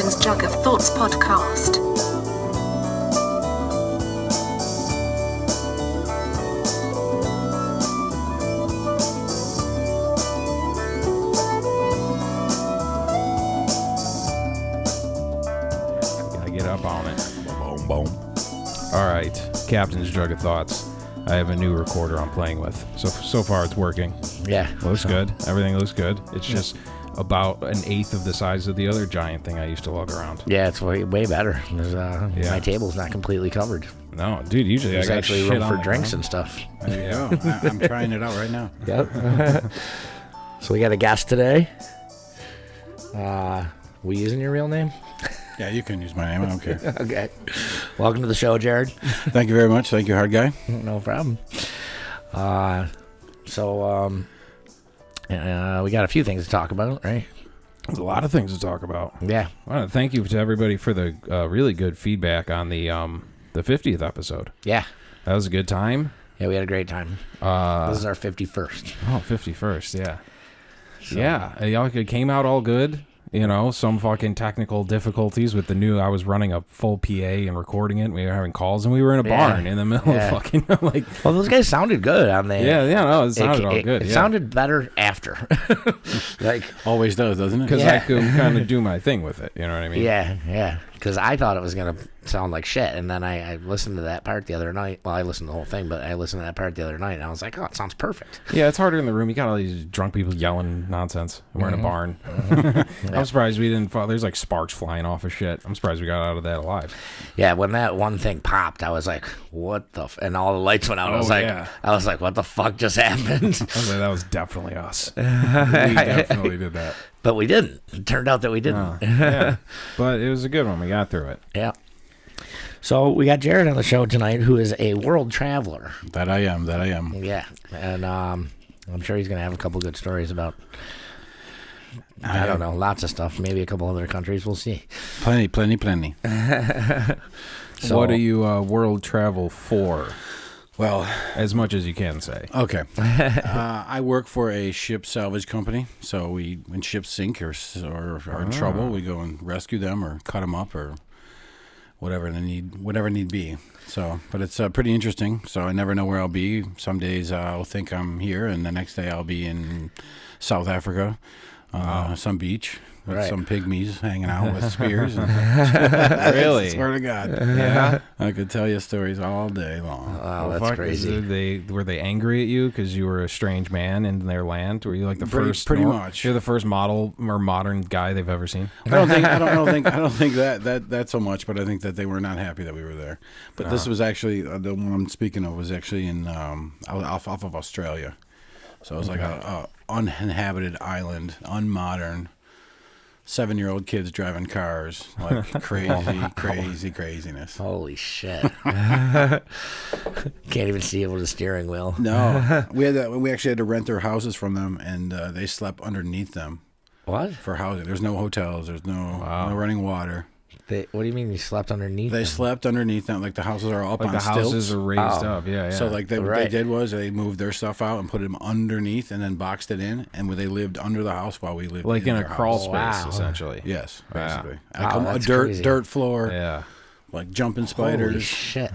Captain's Jug of Thoughts podcast. Gotta get up on it. Boom, boom. All right, Captain's Jug of Thoughts. I have a new recorder I'm playing with. So far it's working. Yeah. Looks good. Everything looks good. It's just about an eighth of the size of the other giant thing I used to lug around. Yeah, it's way better. My table's not completely covered. No, dude, usually There's I got actually shit room for on drinks and stuff. There you go. I'm trying it out right now. Yep. So we got a guest today. We using your real name? Yeah, you can use my name. I don't care. Okay. Welcome to the show, Jared. Thank you very much. Thank you, hard guy. No problem. We got a few things to talk about, right? There's a lot of things to talk about. Yeah. I want to thank you to everybody for the really good feedback on the 50th episode. Yeah. That was a good time. Yeah, we had a great time. This is our 51st. Oh, 51st, yeah. So. Yeah, it came out all good. You know, some fucking technical difficulties with the new. I was running a full PA and recording it. We were having calls, and we were in a barn in the middle of fucking like. Well, those guys sounded good on the. No, it sounded all good. It sounded better after. Like always does, doesn't it? Because I could kind of do my thing with it. You know what I mean? Yeah. Because I thought it was gonna sound like shit, and then I listened to that part the other night. Well, I listened to the whole thing, but I listened to that part the other night, and I was like, oh, it sounds perfect. Yeah, it's harder in the room. You got all these drunk people yelling nonsense. We're in a barn. I'm surprised we didn't fall. There's like sparks flying off of shit. I'm surprised we got out of that alive. Yeah, when that one thing popped, I was like, what the and all the lights went out. I was like, what the fuck just happened? I was like, that was definitely us. We definitely did that. But we didn't. It turned out that we didn't. Yeah. But it was a good one. We got through it. Yeah. So we got Jared on the show tonight, who is a world traveler. That I am. Yeah. And I'm sure he's going to have a couple good stories about, I don't know, lots of stuff. Maybe a couple other countries. We'll see. Plenty. So, what do you world travel for? Well, as much as you can say. Okay. I work for a ship salvage company. So when ships sink or are in trouble, we go and rescue them or cut them up or whatever need be. So, but it's pretty interesting. So I never know where I'll be. Some days I'll think I'm here, and the next day I'll be in South Africa, some beach. With some pygmies hanging out with spears. Really? I swear to God. Yeah. I could tell you stories all day long. Oh, that's crazy. Were they angry at you because you were a strange man in their land? Were you like the first? Pretty much. You're the first model or modern guy they've ever seen. I don't think that so much, but I think that they were not happy that we were there. But this was actually the one I'm speaking of was actually in off of Australia. So it was like a uninhabited island, unmodern. 7-year-old kids driving cars, like craziness. Holy shit! Can't even see over the steering wheel. No, we actually had to rent their houses from them, and they slept underneath them. What? For housing? There's no hotels. There's no running water. What do you mean you slept underneath? They slept underneath them, like the houses are up like on the stilts. Houses are raised up, yeah. So like what they did was they moved their stuff out and put them underneath, and then boxed it in, and they lived under the house while we lived like in a crawl house. space, essentially. Yes, basically. Wow, a dirt floor. Yeah, like jumping spiders. Holy shit.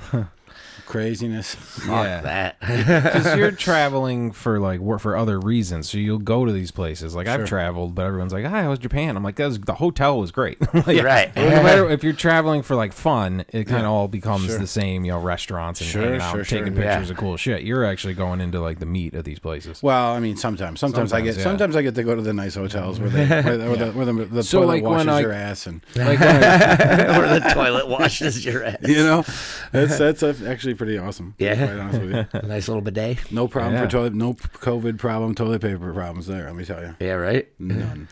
Craziness. Fuck that. Because you're traveling for for other reasons, so you'll go to these places. Like I've traveled, but everyone's like, "Hi, how was Japan?" I'm like, the hotel was great." Right. No matter if you're traveling for fun, it kind of all becomes the same. Restaurants and hanging out, taking pictures of cool shit. You're actually going into like the meat of these places. Well, I mean, sometimes I get to go to the nice hotels where the toilet washes your ass and where the toilet washes your ass. You know, that's actually pretty awesome. Yeah. To be quite honest with you. A nice little bidet. No problem for toilet. No COVID problem. Toilet paper problems there. Let me tell you. Yeah. Right. None.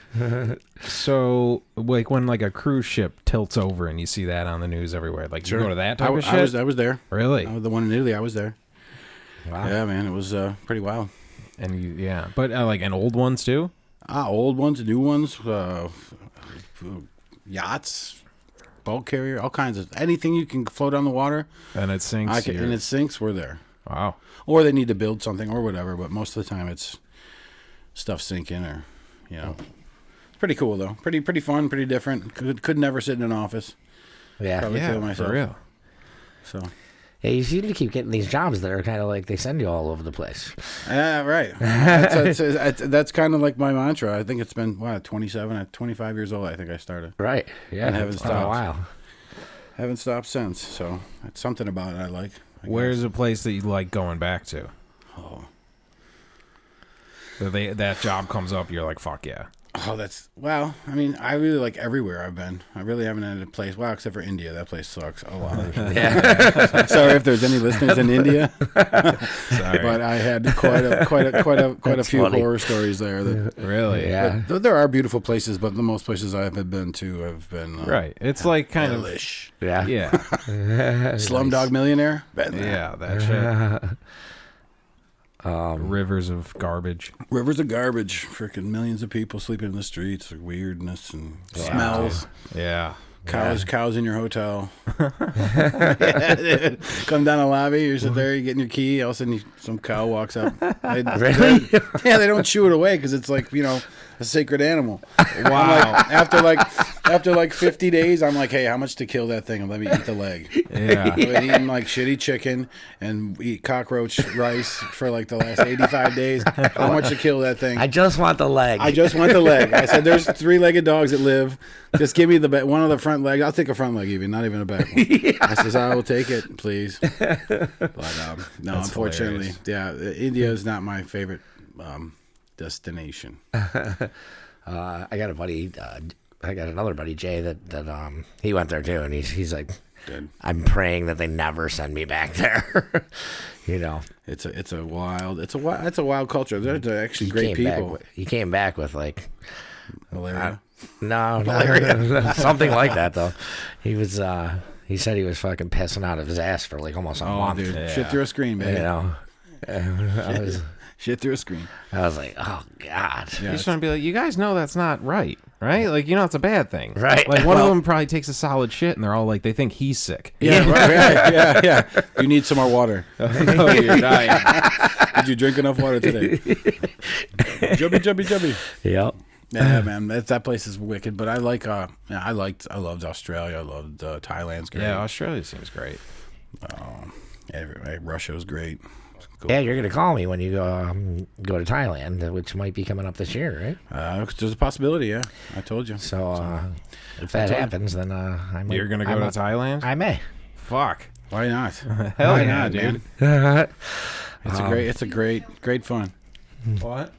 So, like when a cruise ship tilts over and you see that on the news everywhere, like you go to that type of shit. I was there. Really? The one in Italy. I was there. Wow. Yeah, man. It was pretty wild. And but like and old ones too. Old ones, new ones, yachts. Bulk carrier, all kinds of anything you can float on the water, and it sinks. And it sinks. We're there. Wow. Or they need to build something or whatever, but most of the time it's stuff sinking or Pretty cool though. Pretty fun. Pretty different. Could never sit in an office. Yeah. Probably kill myself. for real. So. Yeah, you seem to keep getting these jobs that are kind of like they send you all over the place. Yeah, right. That's kind of like my mantra. I think it's been 27, 25 years old. I think I started. Right. Yeah. And haven't It's been stopped. a while. Haven't stopped since. So it's something about it I like. Where's a place that you like going back to? Oh. That job comes up, you're like, fuck yeah. Oh, I mean, I really like everywhere I've been. I really haven't had a place, well, except for India. That place sucks a lot. Yeah. Sorry if there's any listeners in India, Sorry. but I had quite a few funny. horror stories there. Really? Yeah. But there are beautiful places, but the most places I have been to have been Right. It's like kind of... hellish. Yeah. Yeah. Slumdog Millionaire. Been there. Yeah, that shit. Rivers of garbage. Rivers of garbage. Freaking millions of people sleeping in the streets. Weirdness and smells. Yeah. Cows in your hotel. Come down the lobby, you sit there, you get in your key, all of a sudden some cow walks up. Really? They don't chew it away because it's like, a sacred animal. Wow. After like 50 days, I'm like, hey, how much to kill that thing and let me eat the leg? Yeah. I've been eating like shitty chicken and eat cockroach rice for like the last 85 days. How much to kill that thing? I just want the leg. I just want the leg. I said, there's 3-legged dogs that live. Just give me one of the front legs. I'll take a front leg even, not even a back one. I says, I will take it, please. But no, That's unfortunately, hilarious. India is not my favorite destination. I got a buddy. I got another buddy, Jay, that he went there too, and he's like, Good. I'm praying that they never send me back there. It's a wild culture. They're actually great people. He came back with like Malaria. no, something like that though. He was he said he was fucking pissing out of his ass for like almost a month. Dude, Yeah. shit through a screen, baby. Shit through a screen. I was like, oh god. Yeah, He's trying to be like, you guys know that's not right, right? Like, it's a bad thing. Right. Like, one of them probably takes a solid shit, and they're all like, they think he's sick. Yeah, right, yeah. You need some more water. Oh, you're dying. Did you drink enough water today? Jubby. Yep. Yeah, man, that place is wicked. But I loved Australia. I loved Thailand's great. Yeah, Australia seems great. Russia was great. Cool. Yeah, you're gonna call me when you go to Thailand, which might be coming up this year, right? There's a possibility. Yeah, I told you. So if that happens, then I might. You're going to go to Thailand? I may. Fuck. Why not? Hell Why yeah, not, dude. man? It's a great fun. What?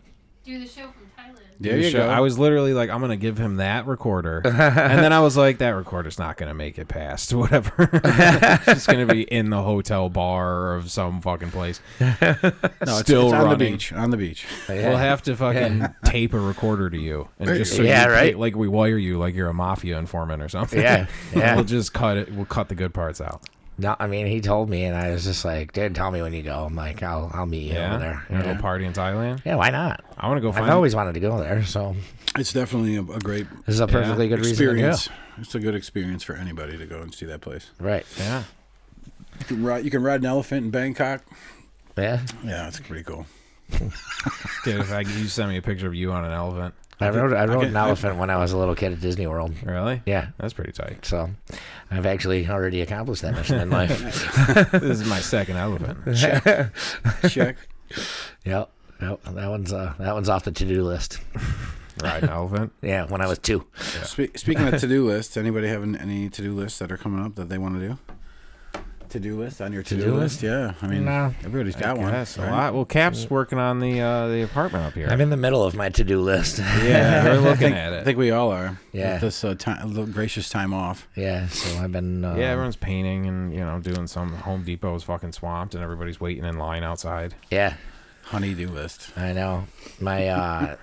Do the show from Thailand. There you Show. go. I was literally like, I'm going to give him that recorder. And then I was like, that recorder's not going to make it past whatever. It's just going to be in the hotel bar of some fucking place. No, it's Still on the running. beach. On the beach. We'll have to fucking tape a recorder to you. And just so Yeah, you right. like we wire you like you're a mafia informant or something. Yeah. We'll just cut it. We'll cut the good parts out. No, I mean he told me, and I was just like, dude, tell me when you go. I'm like, I'll meet you over there. You want to go party in Thailand? Yeah, why not? I want to go find I've always wanted to go there, so It's definitely a great this is a perfectly good reason to experience. It's a good experience for anybody to go and see that place. go. Right. Yeah. You can ride an elephant in Bangkok. Yeah. Yeah, it's pretty cool. Dude, if you send me a picture of you on an elephant. I rode an elephant when I was a little kid at Disney World. Really? Yeah. That's pretty tight. So I've actually already accomplished that mission in life. This is my second elephant. Check. Yep. That one's off the to-do list. Ride an elephant. Yeah, when I was 2. Speaking of to-do lists, anybody have any to-do lists that are coming up that they want to do? To-do list on your to-do list? Yeah, I mean, No. everybody's got one. Yes, a right? lot. Well, Cap's working on the apartment up here. I'm in the middle of my to-do list. Yeah, we're looking at I it. think we all are. Yeah. With this gracious time off. Yeah, so I've been... Yeah, everyone's painting and doing some. Home Depot is fucking swamped, and everybody's waiting in line outside. Yeah, Honey-do list. I know. My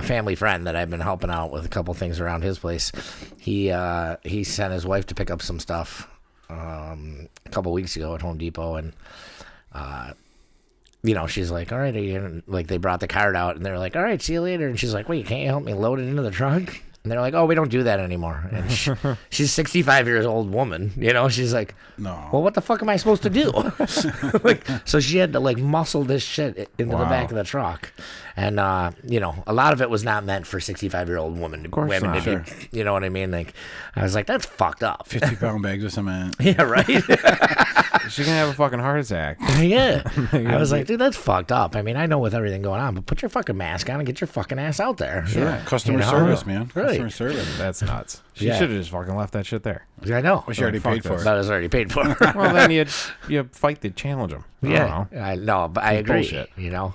family friend that I've been helping out with a couple things around his place, he sent his wife to pick up some stuff a couple weeks ago at Home Depot, and she's like, all right, like they brought the cart out, and they're like, all right, see you later, and she's like, wait, can't you help me load it into the trunk? And they're like, oh, we don't do that anymore. And she's 65 years old woman, you know. She's like, No. well, what the fuck am I supposed to do? Like, so she had to like muscle this shit into the back of the truck. And, you know, a lot of it was not meant for 65-year-old women to not. do. You know what I mean? Like, I was like, that's fucked up. 50-pound bags of cement. Yeah, right? She's gonna have a fucking heart attack. Yeah. I was like, dude, that's fucked up. I mean, I know with everything going on, but put your fucking mask on and get your fucking ass out there. Sure. Yeah. Customer You know? service, man. Right. Customer service. That's nuts. She Yeah. should have just fucking left that shit there. I know. Well, she already paid for it. That was already paid for. Well, then you fight to challenge them. Yeah. I know, but I agree. Bullshit. You know,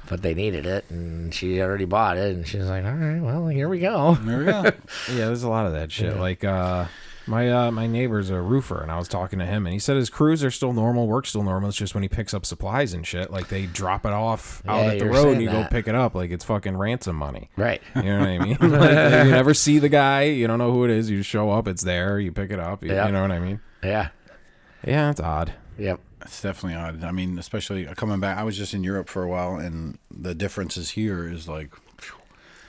but they needed it, and she already bought it, and she was like, all right, well, here we go. There we go. Yeah, there's a lot of that shit. Like my neighbor's a roofer, and I was talking to him, and he said his crews are still normal, work's still normal. It's just when he picks up supplies and shit, like they drop it off out at the you're road, and saying you go that. pick it up like it's fucking ransom money. Right. You know what I mean? Like, you never see the guy, you don't know who it is. You just show up, it's there, you pick it up. You know what I mean? Yeah. Yeah, it's odd. Yep. It's definitely odd. I mean, especially coming back. I was just in Europe for a while, and the differences here is like.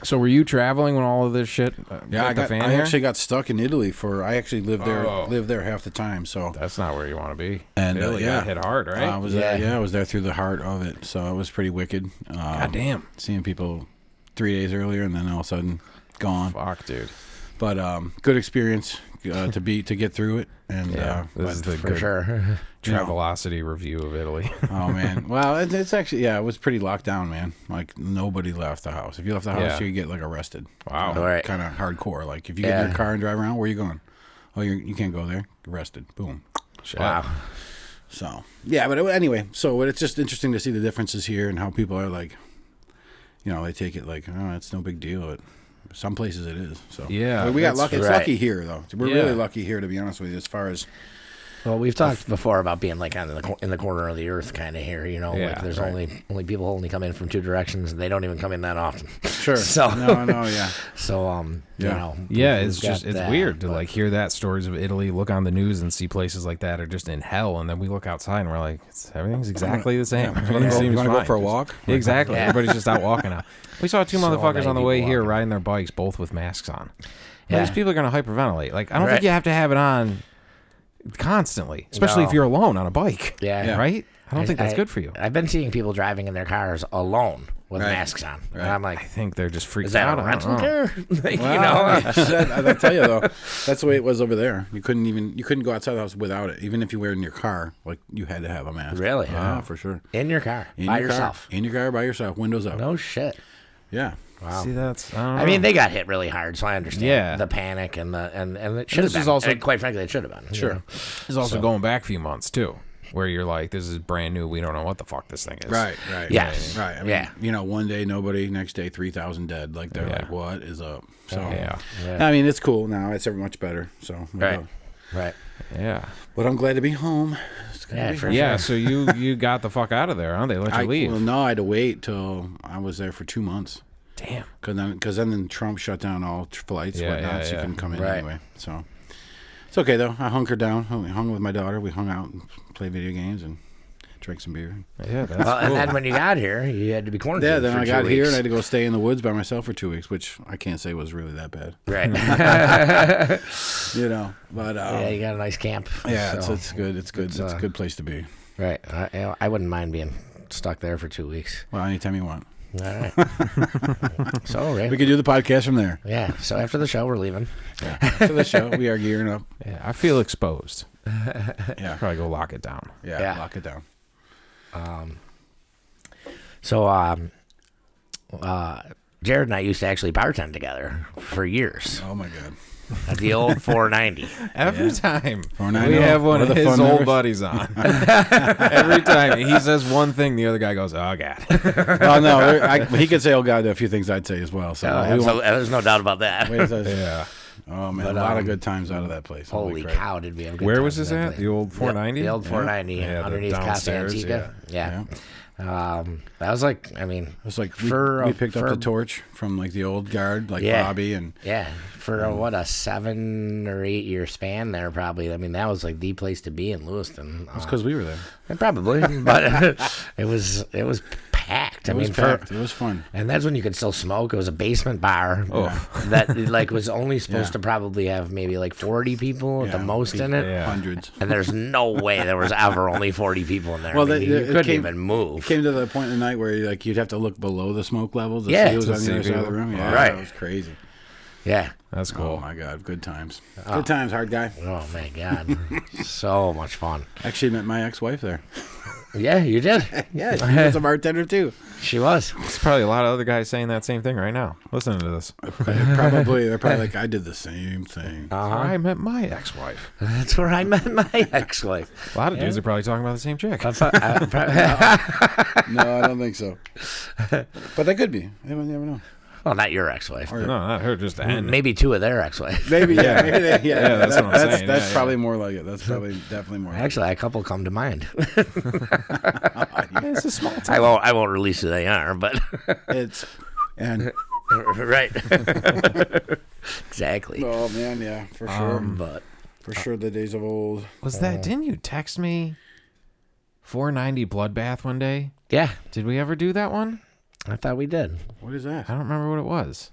So were you traveling when all of this shit? Yeah, hit the fan I here? actually got stuck in Italy for. I actually lived there half the time. So That's not where you want to be. And, Italy yeah. got hit hard, right? I was I was there through the heart of it. So it was pretty wicked. God damn. Seeing people 3 days earlier, and then all of a sudden gone. Fuck, dude. But good experience to get through it. And This is the For good sure. Travelocity review of Italy. oh man, well it's actually it was pretty locked down, man. Like nobody left the house. If you left the house, you get like arrested. Wow. Right. Kind of hardcore. Like if you get in your car and drive around, where are you going? Oh, you can't go there. Arrested. Boom. Shit. Wow. So yeah, but anyway, so it's just interesting to see the differences here and how people are like, you know, they take it like, oh, it's no big deal. But some places it is. So Yeah, but we got that's lucky. It's right. lucky here though. We're really lucky here, to be honest with you, as far as. Well, we've talked before about being like in the corner of the earth kind of here, you know. Yeah, like there's right. only people only come in from two directions, and they don't even come in that often. Sure. So No, yeah. So you know. Yeah, we've it's got just it's that, weird to but- like hear that stories of Italy, look on the news and see places like that are just in hell, and then we look outside and we're like, everything's exactly the same. You Everything seems want to go fine. for a walk? Exactly. Yeah. Everybody's just out walking out. We saw two So motherfuckers many on the way people here walking. riding their bikes, both with masks on. Yeah. These people are gonna hyperventilate. Like I don't Right. think you have to have it on constantly, especially if No. you're alone on a bike. Yeah. Right? I don't think that's good for you. I've been seeing people driving in their cars alone with Right. masks on. And Right. I'm I like, think they're just freaked is that out. a I don't rental know. car? Like, Well, you know? I'll tell you though, that's the way it was over there. You couldn't go outside the house without it. Even if you were in your car, like you had to have a mask. Really? Yeah, for sure. In your car In by your car. yourself. In your car by yourself, windows up. No shit. Yeah. Wow. See, that's I don't know. I mean, they got hit really hard, so I understand Yeah. the panic and it should have this been. is also- And quite frankly, it should have been. you know? It's also going back a few months too, where you're like, this is brand new. We don't know what the fuck this thing is. Right. Yes. Right. I mean, Yeah. you know, one day nobody, next day 3,000 dead. Like they're Yeah. like, what is up? So Yeah. Yeah. I mean, it's cool now. It's much better. So Right. Right. Yeah. But I'm glad to be home. It's good to Yeah, be for home. Yeah. So you got the fuck out of there, huh? They let you leave. Well, no, I had to wait till I was there for 2 months. Damn. Because then Trump shut down all flights, Yeah, whatnot, so you yeah. couldn't come in Right. anyway. So it's okay though. I hunkered down. I hung with my daughter. We hung out and played video games and drank some beer. Yeah. That's Well, cool. and then when you got here, you had to be quarantined. Yeah, then for I 2 got here weeks. and I had to go stay in the woods by myself for 2 weeks, which I can't say was really that bad. Right. You know, but Yeah, you got a nice camp. yeah, so, it's good. It's good. It's a good place to be. right. I wouldn't mind being stuck there for 2 weeks. Well, anytime you want. All right. So, Ray. We could do the podcast from there. Yeah. So after the show, we're leaving. For the show, we are gearing up. Yeah, I feel exposed. Yeah, Probably go lock it down. yeah, lock it down. So, Jared and I used to actually bartend together for years Oh my god. at the old 490. Every time 490, we have one what of are the his fun old numbers? buddies on, every time he says one thing, the other guy goes, "Oh God." Oh no, he could say, "Oh God," a few things I'd say as well. So we won't. There's no doubt about that. Wait, that's- Yeah. Oh man, But, a lot of good times out of that place. Holy crap. cow, did we have good Where times was this in that at? place. The old 490? The old 490 Yeah, the underneath Casa downstairs, Antica. Yeah. Yeah. That was like, I mean, It was like For, we picked up for- the torch from like the old guard, like Yeah. Bobby, and yeah, for a 7 or 8 year span there, probably. I mean, that was like the place to be in Lewiston. it's because we were there. Probably, but it was packed. I It was mean, packed. It was fun. and that's when you could still smoke. It was a basement bar that like was only supposed to probably have maybe like 40 people at the most in it. Yeah. Hundreds. And there's no way there was ever only 40 people in there. Well, I mean, you couldn't even move. It came to the point in the night where like you'd have to look below the smoke levels to Yeah. see who was To on the see other side of the people. room. Yeah, Right. It was crazy. Yeah. That's Oh cool. my God, good times. Good times, hard guy. Oh my God. So much fun. Actually met my ex-wife there. Yeah, you did. Yeah, she was a bartender too. She was. There's probably a lot of other guys saying that same thing right now. Listening to this. They're probably like, I did the same thing. I met my ex-wife. That's where I met my ex-wife. A lot of dudes are probably talking about the same chick. No, I don't think so. But they could be. You never know. Well, not your ex-wife. No, not her. Just Ann. Maybe two of their ex-wives. Maybe, yeah. Maybe that's what I'm saying. That's Yeah, probably more like it. That's probably definitely more like Actually, a couple come to mind. It's a small town. I won't release who they are, but it. It's and right. Exactly. oh man, yeah, for sure. But For sure the days of old. Was that? Didn't you text me 490 Bloodbath one day? yeah, Did we ever do that one? I thought we did. What is that? I don't remember what it was.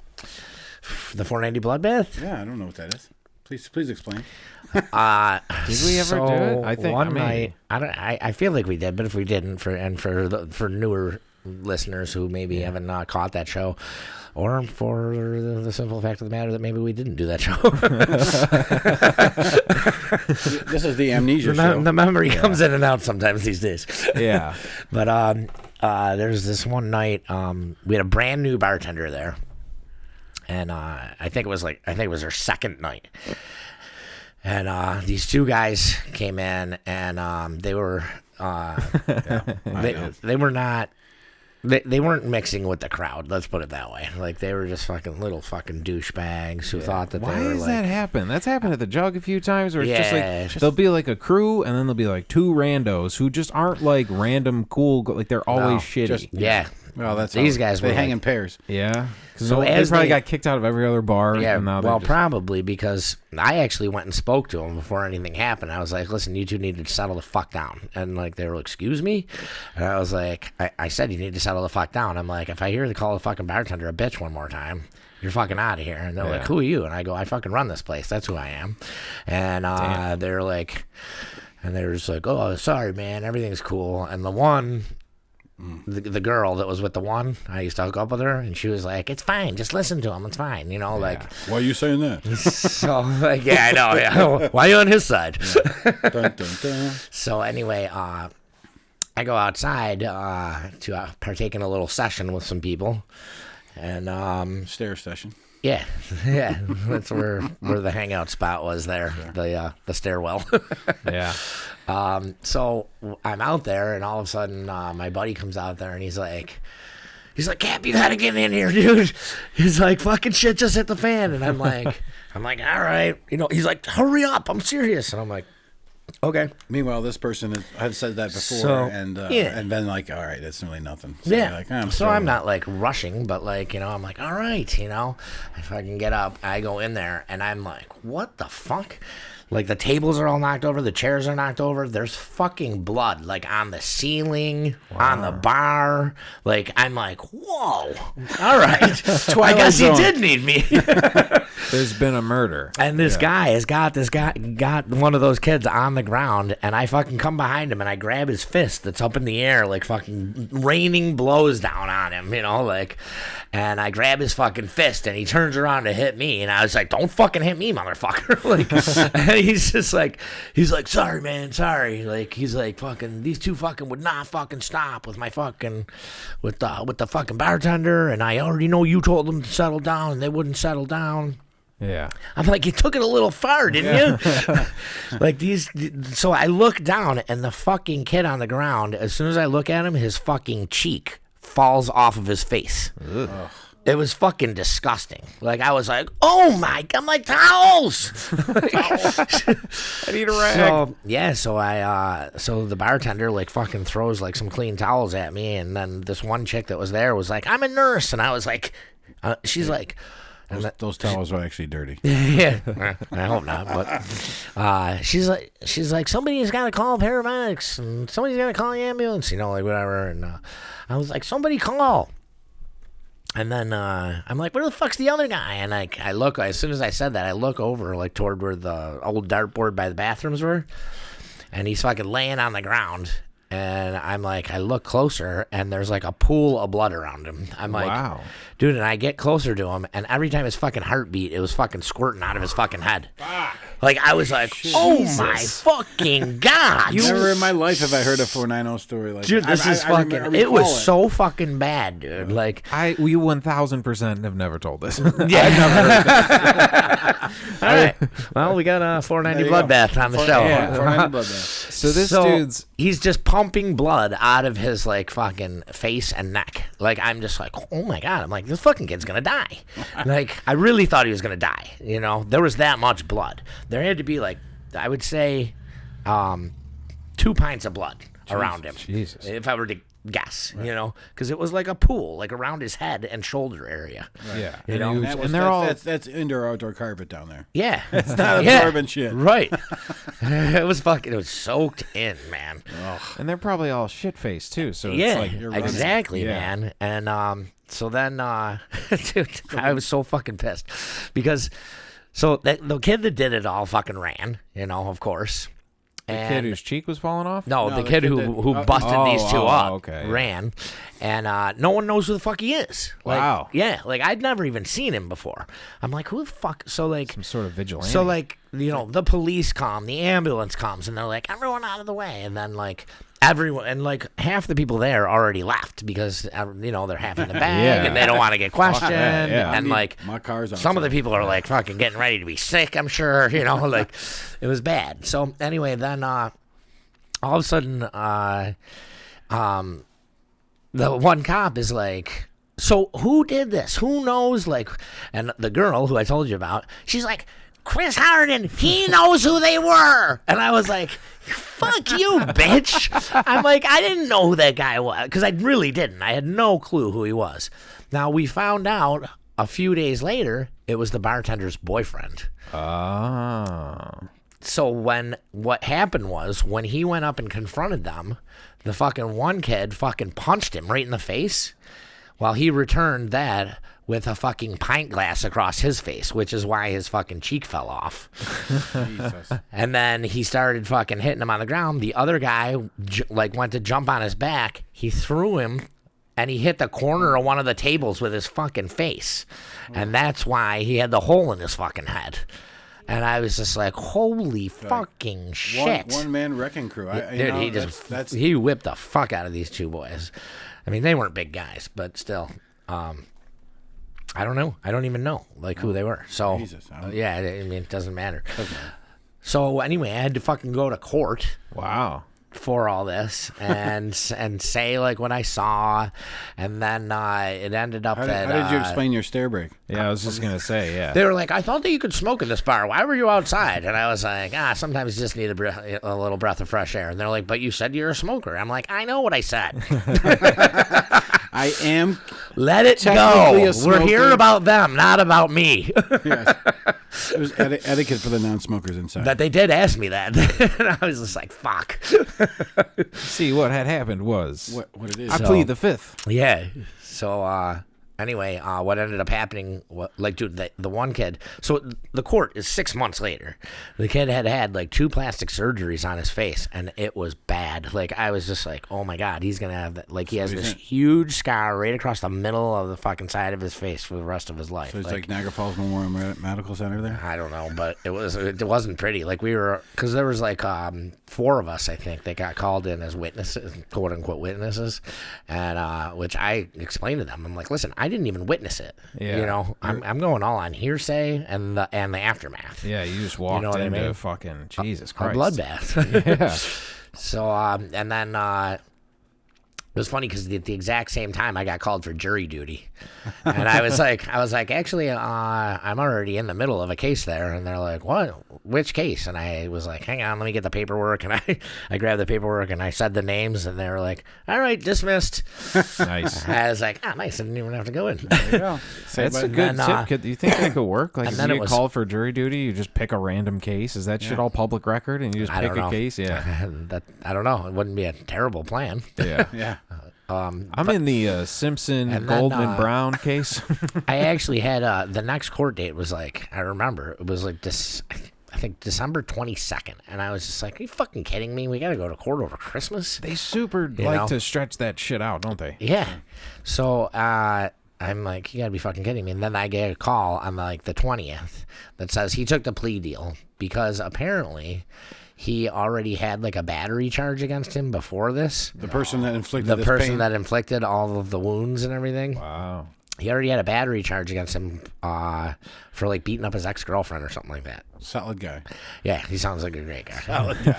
The 490 bloodbath. Yeah, I don't know what that is. Please explain. Did we ever do it? I think one night. I feel like we did, but if we didn't, for newer listeners who maybe haven't caught that show, or for the simple fact of the matter that maybe we didn't do that show. This is the amnesia show. The memory comes in and out sometimes these days. Yeah. But there's this one night we had a brand new bartender there, and I think it was her second night, and these two guys came in, and they were they were not. They weren't mixing with the crowd. Let's put it that way. Like they were just little fucking douchebags who thought that Why they were does like. that happen? That's happened at the Jug a few times where it's just Yeah, like there'll be like a crew and then there'll be like two randos who just aren't like random cool. Like they're always shitty. just- Yeah. Well, that's These how- guys they were hang like- in pairs. Yeah. So they as probably they- got kicked out of every other bar. Yeah, And now well, just, probably because I actually went and spoke to them before anything happened. I was like, listen, you two need to settle the fuck down. And, like, they were like, excuse me? And I was like, I said you need to settle the fuck down. I'm like, if I hear the call the fucking bartender a bitch one more time, you're fucking out of here. And they're like, who are you? And I go, I fucking run this place. That's who I am. And they're like, and they're just like, oh, sorry, man. Everything's cool. And the one... The girl that was with the one, I used to hook up with her, and she was like, it's fine, just listen to him, it's fine, you know, like, Why are you saying that? so, like, yeah, I know, yeah, why are you on his side? Dun, dun, dun. So, anyway, I go outside to partake in a little session with some people, and, Stair session. yeah, that's where the hangout spot was there, the stairwell. Yeah. So I'm out there, and all of a sudden, my buddy comes out there, and he's like, Cap, you gotta get in here, dude. He's like, fucking shit just hit the fan, and I'm like, all right, you know. He's like, hurry up, I'm serious, and I'm like, okay. Meanwhile, this person had said that before, So, and yeah. and then like, all right, it's really nothing. So Yeah. you're like, So sorry. I'm not like rushing, but like, you know, I'm like, all right, you know, if I can get up, I go in there, and I'm like, what the fuck? Like the tables are all knocked over, the chairs are knocked over. There's fucking blood like on the ceiling, on the bar. Like I'm like, whoa, all right. I guess he did need me. There's been a murder. And this guy has got one of those kids on the ground, and I fucking come behind him and I grab his fist that's up in the air, like fucking raining blows down on him, you know, like, and I grab his fucking fist and he turns around to hit me, and I was like, don't fucking hit me, motherfucker. Like, and he's like, sorry, man, sorry. Like, he's like, fucking, these two fucking would not fucking stop with my fucking, with the fucking bartender, and I already know you told them to settle down, and they wouldn't settle down. Yeah. I'm like, you took it a little far, didn't you? Like so I look down, and the fucking kid on the ground, as soon as I look at him, his fucking cheek falls off of his face. It was fucking disgusting. Like, I was like, oh my, I'm like, towels! I need a rag. So, yeah, so the bartender, like, fucking throws, like, some clean towels at me, and then this one chick that was there was like, I'm a nurse, and I was like, she's like, Those towels are actually dirty. Yeah, I hope not. But she's like, somebody's got to call paramedics and somebody's got to call the ambulance, like whatever. And I was like, somebody call. And then I'm like, where the fuck's the other guy? And I look, as soon as I said that, I look over like toward where the old dartboard by the bathrooms were, and he's fucking laying on the ground. And I'm like, I look closer, and there's like a pool of blood around him. I'm like, Wow. Dude, and I get closer to him, and every time his fucking heart beat, it was fucking squirting out of his fucking head. Like, I was like, oh my fucking God. Never in my life have I heard a 490 story like Dude, that. this is fucking, it was so fucking bad, dude. Like, We 1000% have never told this. yeah. All right. Well, we got a 490 bloodbath on the show. Yeah, 490 bloodbath. So this dude's he's just pumping blood out of his like fucking face and neck. Like, I'm just like, oh my God. I'm like, this fucking kid's gonna die. Like, I really thought he was gonna die. There was that much blood. There had to be like, I would say, 2 pints of blood around him. Jesus. If I were to guess, because it was like a pool, like around his head and shoulder area. Right. Yeah. And they're all that's indoor outdoor carpet down there. Yeah, It's not absorbent shit. right. It was soaked in, man. and they're probably all shit faced too. So Yeah, it's like exactly, Yeah. man. And so then, dude, I was so fucking pissed because the kid that did it all fucking ran, of course. The kid whose cheek was falling off. No, No, the the kid kid who that- busted these two up okay. ran, and no one knows who the fuck he is. Like, Wow. Yeah, like I'd never even seen him before. I'm like, who the fuck? So like, Some sort of vigilante. so like, the police come, the ambulance comes, and they're like, everyone out of the way, and then like everyone, and like half the people there already left because they're half in the bag Yeah. and they don't want to get questioned, yeah. and like My car's some of the outside. people are like fucking getting ready to be sick. I'm sure, like it was bad. So anyway, then all of a sudden, the one cop is like, so who did this? Who knows? Like, and the girl who I told you about, she's like, Chris Harden, he knows who they were. And I was like, fuck you, bitch. I'm like, I didn't know who that guy was, because I really didn't. I had no clue who he was. Now, we found out a few days later, it was the bartender's boyfriend. Oh. So what happened was, when he went up and confronted them, the fucking one kid fucking punched him right in the face, while he returned that with a fucking pint glass across his face, which is why his fucking cheek fell off. Jesus. And then he started fucking hitting him on the ground. The other guy went to jump on his back. He threw him, and he hit the corner of one of the tables with his fucking face. And that's why he had the hole in his fucking head. And I was just like, holy fucking shit. One man wrecking crew. Dude, he just he whipped the fuck out of these two boys. I mean, they weren't big guys, but still, I don't know. I don't even know who they were. So Jesus, yeah, I mean, it doesn't matter. So anyway, I had to fucking go to court Wow. for all this and say what I saw, and then it ended up How that did you explain your stair break? Yeah, I was just gonna say, yeah. they were like, I thought that you could smoke in this bar. Why were you outside? And I was like, sometimes you just need a little breath of fresh air. And they're like, but you said you're a smoker. I'm like, I know what I said. I am. Let it Technically go. a smoker. We're here about them, not about me. Yes. It was etiquette for the non-smokers inside. But they did ask me that. And I was just like, fuck. See, what had happened was what it is. I plead the fifth. Yeah. So, anyway, what ended up happening, dude, the one kid, so the court is 6 months later. The kid had 2 plastic surgeries on his face, and it was bad. I was just like, oh my God, he's going to have he has this huge scar right across the middle of the fucking side of his face for the rest of his life. So it's like Niagara Falls Memorial Medical Center there? I don't know, but it wasn't pretty. Because there was 4 of us, I think, that got called in as witnesses, quote unquote witnesses, and which I explained to them. I'm like, listen, I didn't even witness it. Yeah. I'm going all on hearsay and the aftermath. Yeah, you just walked what I into mean? fucking Jesus A Christ. bloodbath. Yeah. So and then It was funny because at the exact same time I got called for jury duty, and I was like, actually, I'm already in the middle of a case there, and they're like, what? Which case? And I was like, hang on, let me get the paperwork, and I grabbed the paperwork and I said the names, and they were like, all right, dismissed. Nice. I was like, nice, I didn't even have to go in. There you go. That's a good tip. Do you think that could work? Like, if you get called for jury duty, you just pick a random case. Is that shit all public record, and you just pick a case? Yeah. I don't know. It wouldn't be a terrible plan. Yeah. Yeah. I'm in the Simpson Goldman Brown case. I actually had the next court date was like, I remember it was like this, I think December 22nd, and I was just like, are you fucking kidding me? We got to go to court over Christmas? They super like to stretch that shit out, don't they? Yeah. So I'm like, you got to be fucking kidding me. And then I get a call on like the 20th that says he took the plea deal because apparently he already had like a battery charge against him before this. The person that inflicted The this person pain. that inflicted all of the wounds and everything. Wow. He already had a battery charge against him for like beating up his ex-girlfriend or something like that. Solid guy. Yeah, he sounds like a great guy. Solid guy.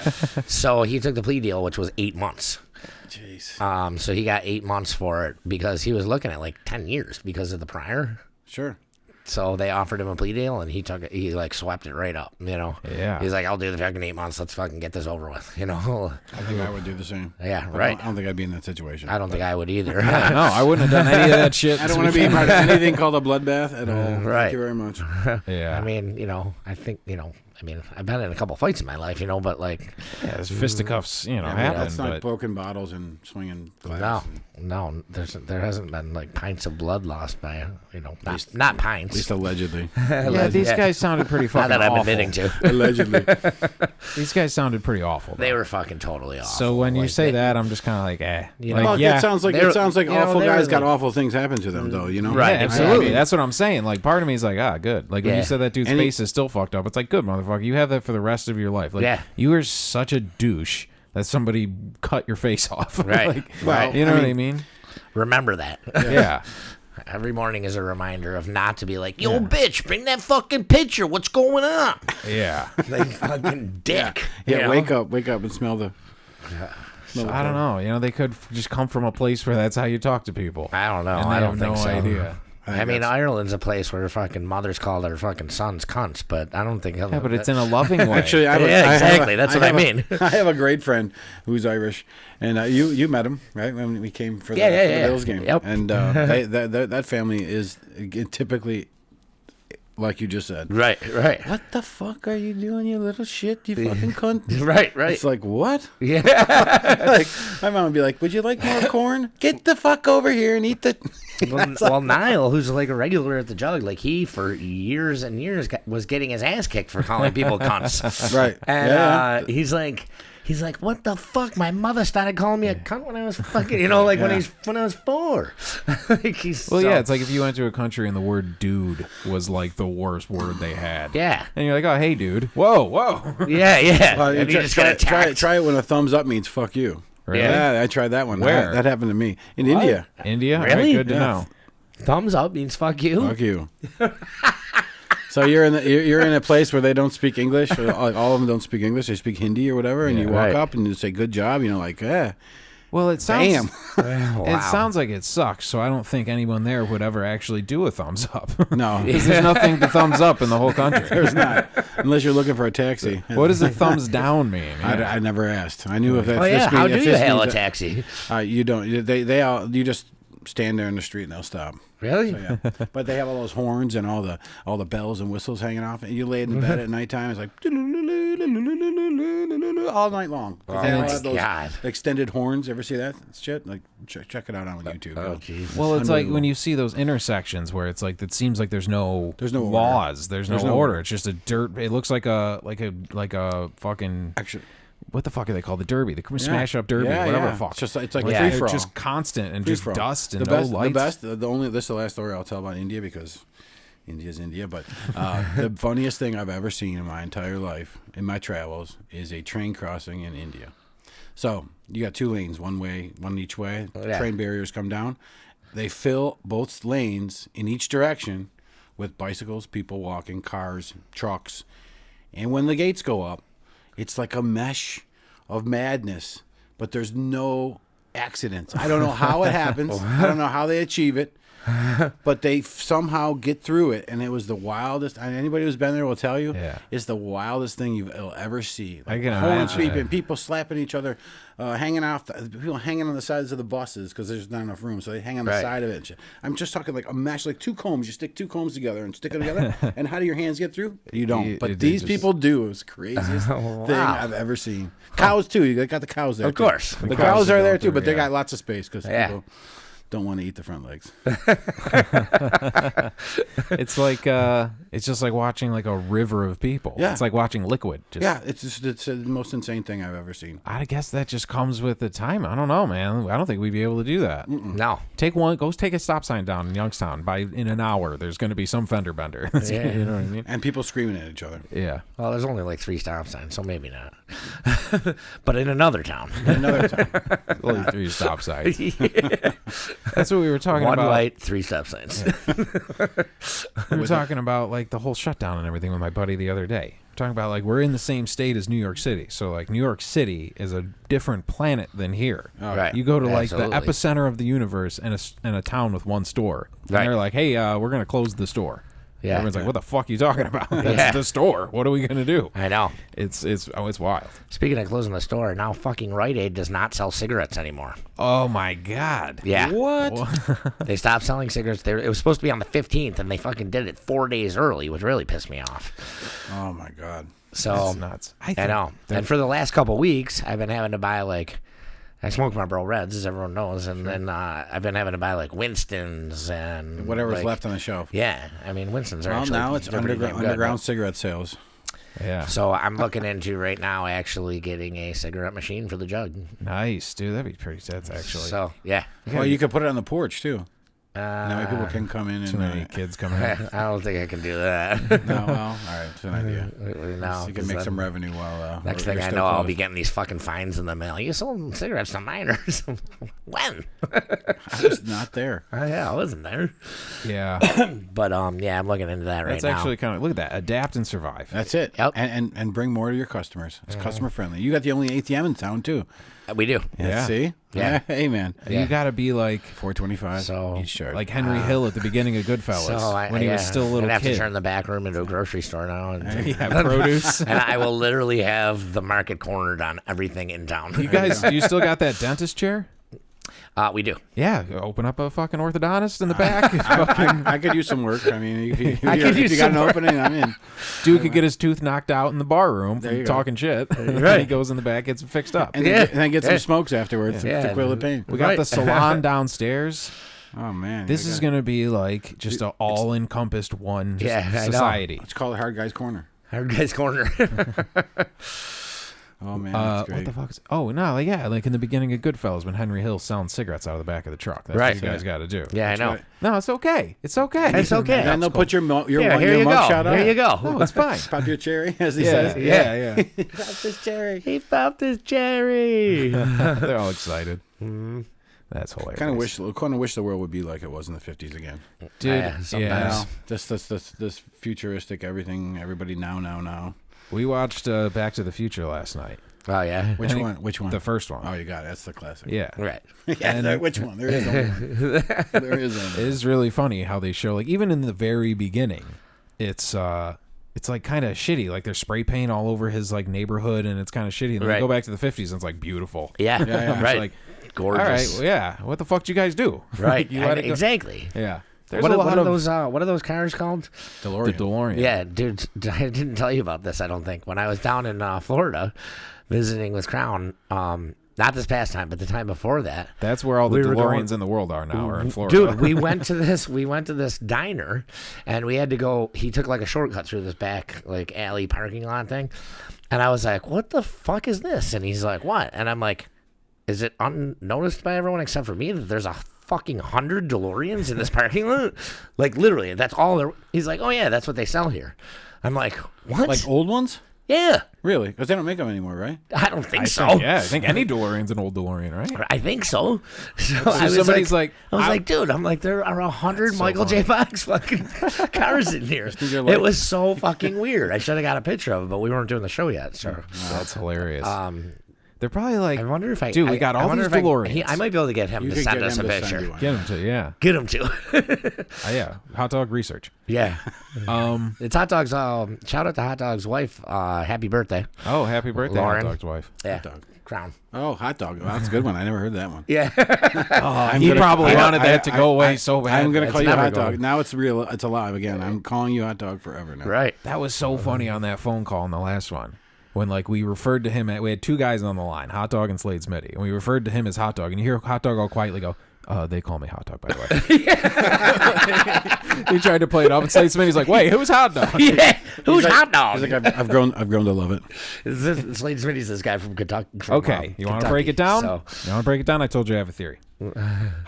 So he took the plea deal, which was 8 months. Jeez. So he got 8 months for it because he was looking at like 10 years because of the prior. Sure. So they offered him a plea deal, and he took it. He like swept it right up, you know. Yeah. He's like, "I'll do the fucking 8 months. Let's fucking get this over with," you know. I think I would do the same. Yeah, But right. I don't think I'd be in that situation. I don't think I would either. No, I wouldn't have done any of that shit. I don't want to be part of anything called a bloodbath at all. Right. Thank you very much. Yeah. I mean, you know, I think, you know, I've been in a couple fights in my life, you know, but like, yeah, there's fisticuffs, you know, happen. It's not But broken bottles and swinging glass. no, there hasn't been like pints of blood lost by, you know, not pints. At least allegedly. yeah, these guys sounded pretty fucking Not that I'm awful. admitting to. Allegedly. These guys sounded pretty awful. They though. were fucking totally awful. So when you Like, say that, I'm just kind of like, eh. You Like, know, Well, yeah, it sounds like They're- awful you know, they guys were got like- awful things happen to them, though. You know, Right, yeah, absolutely. I mean- That's what I'm saying. Like, part of me is like, good. Like, when Yeah. you said that dude's And face is still fucked up, it's like, good, motherfucker. You have that for the rest of your life. Like, Yeah. you are such a douche that somebody cut your face off. Right. Like, Well, you know I what I mean- mean? remember that. Yeah. Every morning is a reminder of not to be like, yo, bitch, bring that fucking picture. What's going on? Yeah. Like, fucking dick. Yeah, you know? wake up and smell the. So, I don't know. You know, they could just come from a place where that's how you talk to people. I don't know. And they I don't have think no so. idea. I mean, Ireland's a place where fucking mothers call their fucking sons cunts, but I don't think. Yeah, but it's in a loving way. Actually, I Yeah, have exactly. That's what I mean. I have a great friend who's Irish, and you met him right when we came for the Bills game. Yep. And that family is typically like you just said. Right. What the fuck are you doing, you little shit? You fucking cunt. Right. It's like, what? Yeah. Like, my mom would be like, would you like more corn? Get the fuck over here and eat the... Well, Niall, who's like a regular at the Jug, like he for years and years was getting his ass kicked for calling people cunts. Right. And Yeah. he's like, what the fuck? My mother started calling me a cunt when I was fucking, you know, like when I was 4. Like yeah, it's like if you went to a country and the word dude was like the worst word they had. Yeah. And you're like, oh, hey, dude. Whoa. Yeah. Well, And you just got try attacked. it when a thumbs up means fuck you. Really? Yeah, I tried that one. Where? That happened to me. In India. India? Really? All right, good to Yeah. know. Thumbs up means fuck you. Fuck you. So you're in a place where they don't speak English. Or like all of them don't speak English. They speak Hindi or whatever. And Yeah. you walk Right. up and you say good job. You know, like Well, it sounds damn. Wow. it sounds like it sucks, so I don't think anyone there would ever actually do a thumbs up. No, Because there's nothing to thumbs up in the whole country. there's not. Unless you're looking for a taxi. What does a thumbs down mean? I never asked. I knew if that. Oh yeah. How do you hail a taxi? taxi? You don't. They all. You just stand there in the street and they'll stop. Really? Yeah. But they have all those horns and all the bells and whistles hanging off. And you lay in the bed at nighttime. It's like all night long. Oh, They all my have those God. extended horns. Ever see that shit? Like check it out on YouTube. Oh Jesus. Well, it's like when you see those intersections where it's like it seems like there's no order. laws, there's no no order. order. It's just a dirt. It looks like a fucking Actually, what the fuck are they called? The derby, the smash up derby, Yeah, whatever yeah. the fuck. It's like Yeah. free It's for all. just constant and Free just for all. dust and the no best, lights. This is the last story I'll tell about India because India's India. But the funniest thing I've ever seen in my entire life, in my travels, is a train crossing in India. So you got 2 lanes, one each way. Yeah. Train barriers come down. They fill both lanes in each direction with bicycles, people walking, cars, trucks. And when the gates go up, it's like a mesh of madness. But there's no accidents. I don't know how it happens. I don't know how they achieve it. But they somehow get through it, and it was the wildest. And anybody who's been there will tell you, it's the wildest thing you'll ever see. Like, I can horns imagine. beeping, people slapping each other, hanging off, people hanging on the sides of the buses because there's not enough room, so they hang on the side of it. And shit. I'm just talking like a match, like 2 combs. You stick 2 combs together and stick them together, and how do your hands get through? You don't. But these people do. It was the craziest thing I've ever seen. Cows too. You got the cows there. Of course, the cows are there too, but they yeah. got lots of space because people don't want to eat the front legs. It's like it's just like watching like a river of people. Yeah. It's like watching liquid. It's the most insane thing I've ever seen. I guess that just comes with the time. I don't know, man. I don't think we'd be able to do that. No. Go take a stop sign down in Youngstown. In an hour, there's going to be some fender bender. Yeah. You know what I mean? And people screaming at each other. Yeah. Well, there's only like 3 stop signs, so maybe not. But in another town. Another time. Only 3 stop signs. That's what we were talking 1 about. light, 3 stop signs. We were talking about like the whole shutdown and everything with my buddy the other day. We're talking about like we're in the same state as New York City, so like New York City is a different planet than here. Right. You go to like Absolutely. the epicenter of the universe in a town with 1 store, and Right. they're like, "Hey, we're gonna close the store." Yeah. Everyone's like, "What the fuck are you talking about? That's Yeah. the store. What are we gonna do?" I know. It's wild. Speaking of closing the store, now fucking Rite Aid does not sell cigarettes anymore. Oh my god. Yeah. What? They stopped selling cigarettes. It was supposed to be on the 15th, and they fucking did it 4 days early, which really pissed me off. Oh my god. So That's nuts. I know. And for the last couple weeks, I've been having to buy like, I smoke Marlboro Reds, as everyone knows, and then I've been having to buy like Winston's and Whatever's like, left on the shelf. Yeah, I mean Winston's are Well, actually now it's they're pretty damn good, underground but- cigarette sales. Yeah. So I'm looking into right now actually getting a cigarette machine for the Jug. Nice, dude. That'd be pretty tense, actually. So yeah, Well, you could put it on the porch too. That way people can come in Too and. many kids coming in. I don't think I can do that. No, well, all right, it's an idea. No, So you can 'cause make then some revenue while. next you're thing I still know, I'll closed. be getting these fucking fines in the mail. You sold cigarettes to minors. When? I was not there. Yeah, I wasn't there. Yeah. But yeah, I'm looking into that right That's now. actually kind of look at that. Adapt and survive. That's it. Yep. And bring more to your customers. It's customer friendly. You got the only ATM in town too. We do. Yeah. See? Yeah. Hey man. Yeah. You got to be like $4.25 So, each charge. like Henry Hill at the beginning of Goodfellas So when he was still a little I'd have kid. to turn the back room into a grocery store now, and, Yeah, produce. and I will literally have the market cornered on everything in town. You guys, you still got that dentist chair? We do. Yeah, open up a fucking orthodontist in the back. I could use some work. I mean, if you could use got some an opening, I'm in. Dude could get his tooth knocked out in the bar room There from you go. talking shit. Right. He goes in the back, gets it fixed up. And, Yeah. then get some Yeah. smokes afterwards Yeah. to quell the pain. We got Right. the salon downstairs. Oh man, This is going to be like just an all-encompassed one just Yeah, I know. society. Let's call it Hard Guy's Corner. Hard guy's corner. Oh man, that's great. What the fuck is? Oh no, like yeah, like in the beginning of Goodfellas when Henry Hill's selling cigarettes out of the back of the truck. That's Right. what you guys got to do. Yeah, I know. right. No, it's okay. It's okay. It's okay. And then they'll put your Here, here you go. mugshot on. Here you No, go. it's fine. Pop your cherry, as he Yeah, says. yeah, yeah. Pop this cherry. He popped his cherry. They're all excited. That's hilarious. Kind of wish the world would be like it was in the 50s again. dude. Yeah, sometimes. Yeah. This futuristic everything. Everybody now. We watched Back to the Future last night. Oh yeah. Which I think one? Which one? The first one. Oh, you got it. That's the classic. Yeah. Right. Yeah, which one? There is only one. There is It only one. is really funny how they show like even in the very beginning, it's like kind of shitty. Like there's spray paint all over his like neighborhood, and it's kind of shitty. And then Right. they go back to the 50s, and it's like beautiful. Yeah. yeah. It's Right. like, Gorgeous. all right, well, yeah. What the fuck did you guys do? Right. You let it go- Exactly. Yeah. There's What a are lot of those? What are those cars called? DeLorean. the DeLorean. Yeah, dude. I didn't tell you about this. I don't think when I was down in Florida visiting with Crown. Not this past time, but the time before that. That's where all the We were DeLoreans going- in the world are now, are in Florida. Dude, we went to this diner, and we had to go. He took like a shortcut through this back like alley parking lot thing, and I was like, "What the fuck is this?" And he's like, "What?" And I'm like, "Is it unnoticed by everyone except for me that there's a fucking 100 DeLoreans in this parking lot? Like literally, that's all." He's like, "Oh yeah, that's what they sell here." I'm like, "What?" Like old ones? yeah, Really? Because they don't make them anymore, right? I don't think I so. think, yeah, I think any DeLorean's an old DeLorean, right? I think so. So So I was somebody's like, I was I- like, dude, I'm like, there are 100 so Michael J. Fox fucking cars in here. your life. It was so fucking weird. I should have got a picture of it, but we weren't doing the show yet. So, That's hilarious. They're probably like, I wonder if dude, we got all these DeLoreans. I might be able to get him You to could send get us a him to send picture. you one. Get them to, yeah. Get him to. Yeah. Hot dog research. Yeah. It's Hot Dog's. Shout out to Hot Dog's wife. Happy birthday. Oh, happy birthday, Lauren. Hot Dog's wife. Yeah. Dog. Crown. Oh, hot dog. Well, that's a good one. I never heard that one. Yeah. He probably wanted that to go away so bad. I'm going to call you never hot dog. going. Now it's real. It's alive again. I'm calling you hot dog forever now. Right. That was so funny on that phone call in the last one. When like we referred to him, we had two guys on the line, Hot Dog and Slade Smitty, and we referred to him as Hot Dog, and you hear Hot Dog all quietly go, they call me Hot Dog, by the way. He tried to play it up, and Slade Smitty's like, wait, who's Hot Dog? Yeah. Who's Hot Dog? He's like, I've grown to love it. Slade Smitty's this guy from Kentucky. Okay, you want to break it down? So. You want to break it down? I told you I have a theory.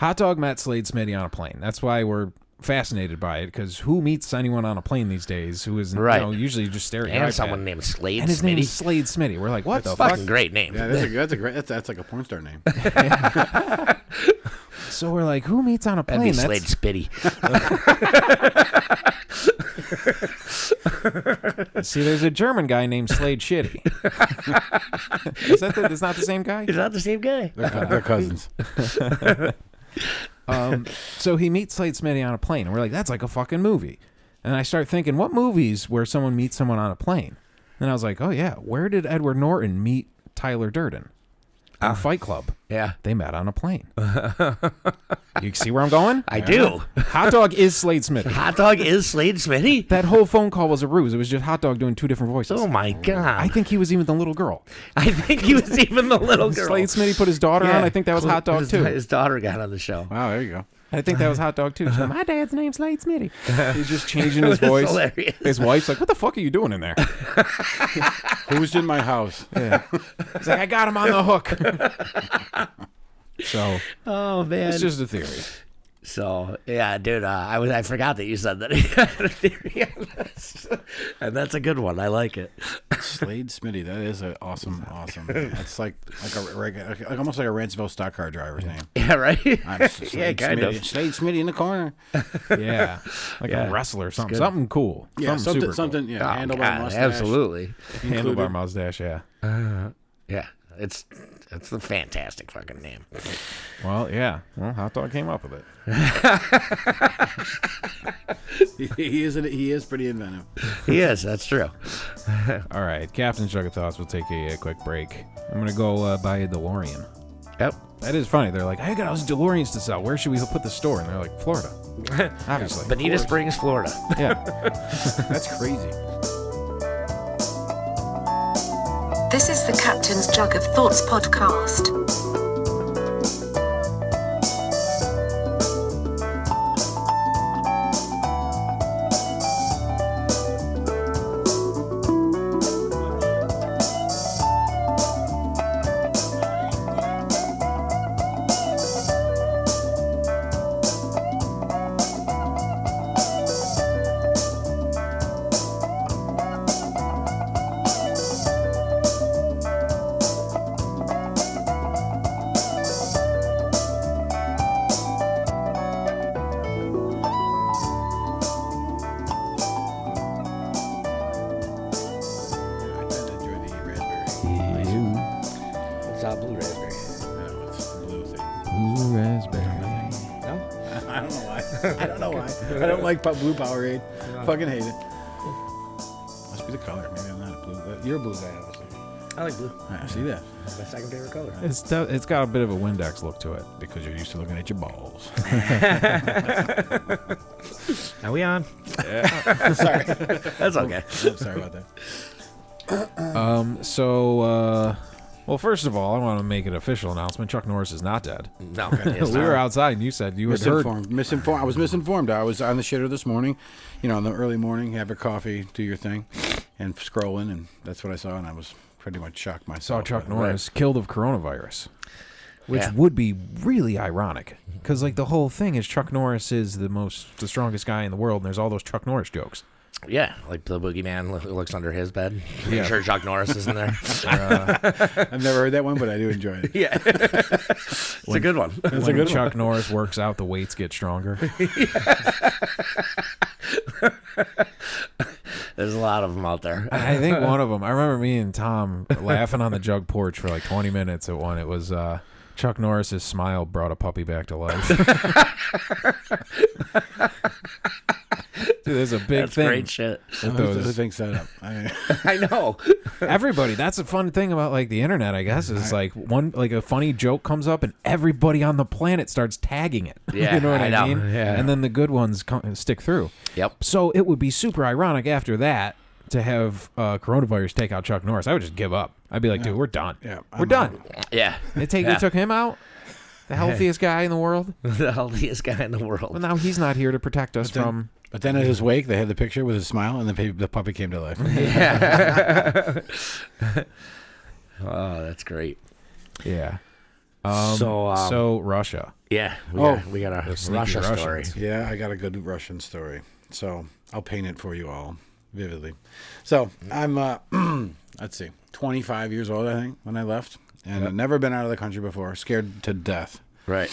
Hot Dog met Slade Smitty on a plane. That's why we're fascinated by it, because who meets anyone on a plane these days who is usually just staring at And someone named Slade and his Smitty. name is Slade Smitty. We're like, what the Fucking fuck? great name. Yeah, that's like a porn star name. So we're like, who meets on a That'd plane? be Slade Spitty. See, there's a German guy named Slade Shitty. Is that that's not the same guy? Is that the same guy? They're cousins. So he meets Slade Smitty on a plane, and we're like, that's like a fucking movie. And I start thinking, what movies where someone meets someone on a plane? And I was like, oh yeah, where did Edward Norton meet Tyler Durden? In Fight Club. Yeah. They met on a plane. You see where I'm going? I do. Hot Dog is Slade Smitty. Hot Dog is Slade Smitty? That whole phone call was a ruse. It was just Hot Dog doing two different voices. Oh my God. I think he was even the little girl. I think he was even the little girl. Slade Smitty put his daughter on. I think that was Hot Dog too. His daughter got on the show. Wow, there you go. I think that was Hot Dog too. She's like, my dad's name's Slade Smitty. He's just changing his voice. Hilarious. His wife's like, what the fuck are you doing in there? Who's in my house? Yeah. He's like, I got him on the hook. So, Oh man. it's just a theory. So yeah, dude, I forgot that you said that he had a theory on this, and that's a good one. I like it. Slade Smitty. That is an awesome. That's like almost like a Ranceville stock car driver's name. Yeah, right. I'm Slade Yeah, kind Smitty. of. Slade Smitty in the corner. Yeah. Like Yeah. a wrestler or something. Something cool. Yeah, super cool. something. Yeah, Oh, handlebar God, mustache. absolutely. Handlebar mustache, yeah. Yeah, it's a fantastic fucking name. Well, yeah. Well, Hot Dog came up with it. He is pretty inventive. He is. That's true. All right. Captain's Jug of Thoughts. We'll take a quick break. I'm going to go buy a DeLorean. Yep. That is funny. They're like, I got all these DeLoreans to sell. Where should we put the store? And they're like, Florida. Obviously. Bonita Springs, Florida. Yeah. That's crazy. This is the Captain's Jug of Thoughts podcast. I tend to enjoy the raspberry. It's blue raspberry. No, it's the blue thing. Ooh, raspberry. No? I don't know why. I don't know why. I don't like blue Powerade. Fucking hate it. Must be the color. Maybe I'm not a blue. You're a blue guy, obviously. I like blue. I see that. My second favorite color. It's got a bit of a Windex look to it. Because you're used to looking at your balls. Are we on? Sorry. That's okay. Sorry about that. Well, first of all, I want to make an official announcement. Chuck Norris is not dead. No. It's We not. were outside, and you said you had heard. Misinformed. I was misinformed. I was on the shitter this morning. You know, in the early morning, have your coffee, do your thing, and scrolling, and that's what I saw, and I was pretty much shocked myself. Saw Chuck But- Norris killed of coronavirus, which Yeah. would be really ironic, because like the whole thing is Chuck Norris is the strongest guy in the world, and there's all those Chuck Norris jokes. Yeah, like the boogeyman who looks under his bed. Yeah. I'm sure Chuck Norris isn't there. I've never heard that one, but I do enjoy it. Yeah. It's a good one. When Chuck Norris works out, the weights get stronger. There's a lot of them out there. I think one of them. I remember me and Tom laughing on the Jug porch for like 20 minutes at one. It was Chuck Norris's smile brought a puppy back to life. Dude, there's a big That's thing. great shit. With Who those. thinks that up? I mean, I know. Everybody. That's a fun thing about like the internet, I guess. Is like a funny joke comes up and everybody on the planet starts tagging it. Yeah, you know what I know. mean? Yeah. And then the good ones stick through. Yep. So it would be super ironic after that to have coronavirus take out Chuck Norris. I would just give up. I'd be like, dude, we're done. Yeah, we're done. Yeah. They took him out, the healthiest guy in the world. The healthiest guy in the world. Well, now he's not here to protect us from. but then at his wake, they had the picture with a smile, and the puppy came to life. Yeah. Oh, that's great. Yeah. So Russia. yeah, we got a sneaky Russia Russians. story. Yeah, I got a good Russian story. So I'll paint it for you all vividly. So I'm, let's see, 25 years old, I think, when I left. And I'd never been out of the country before, scared to death. Right.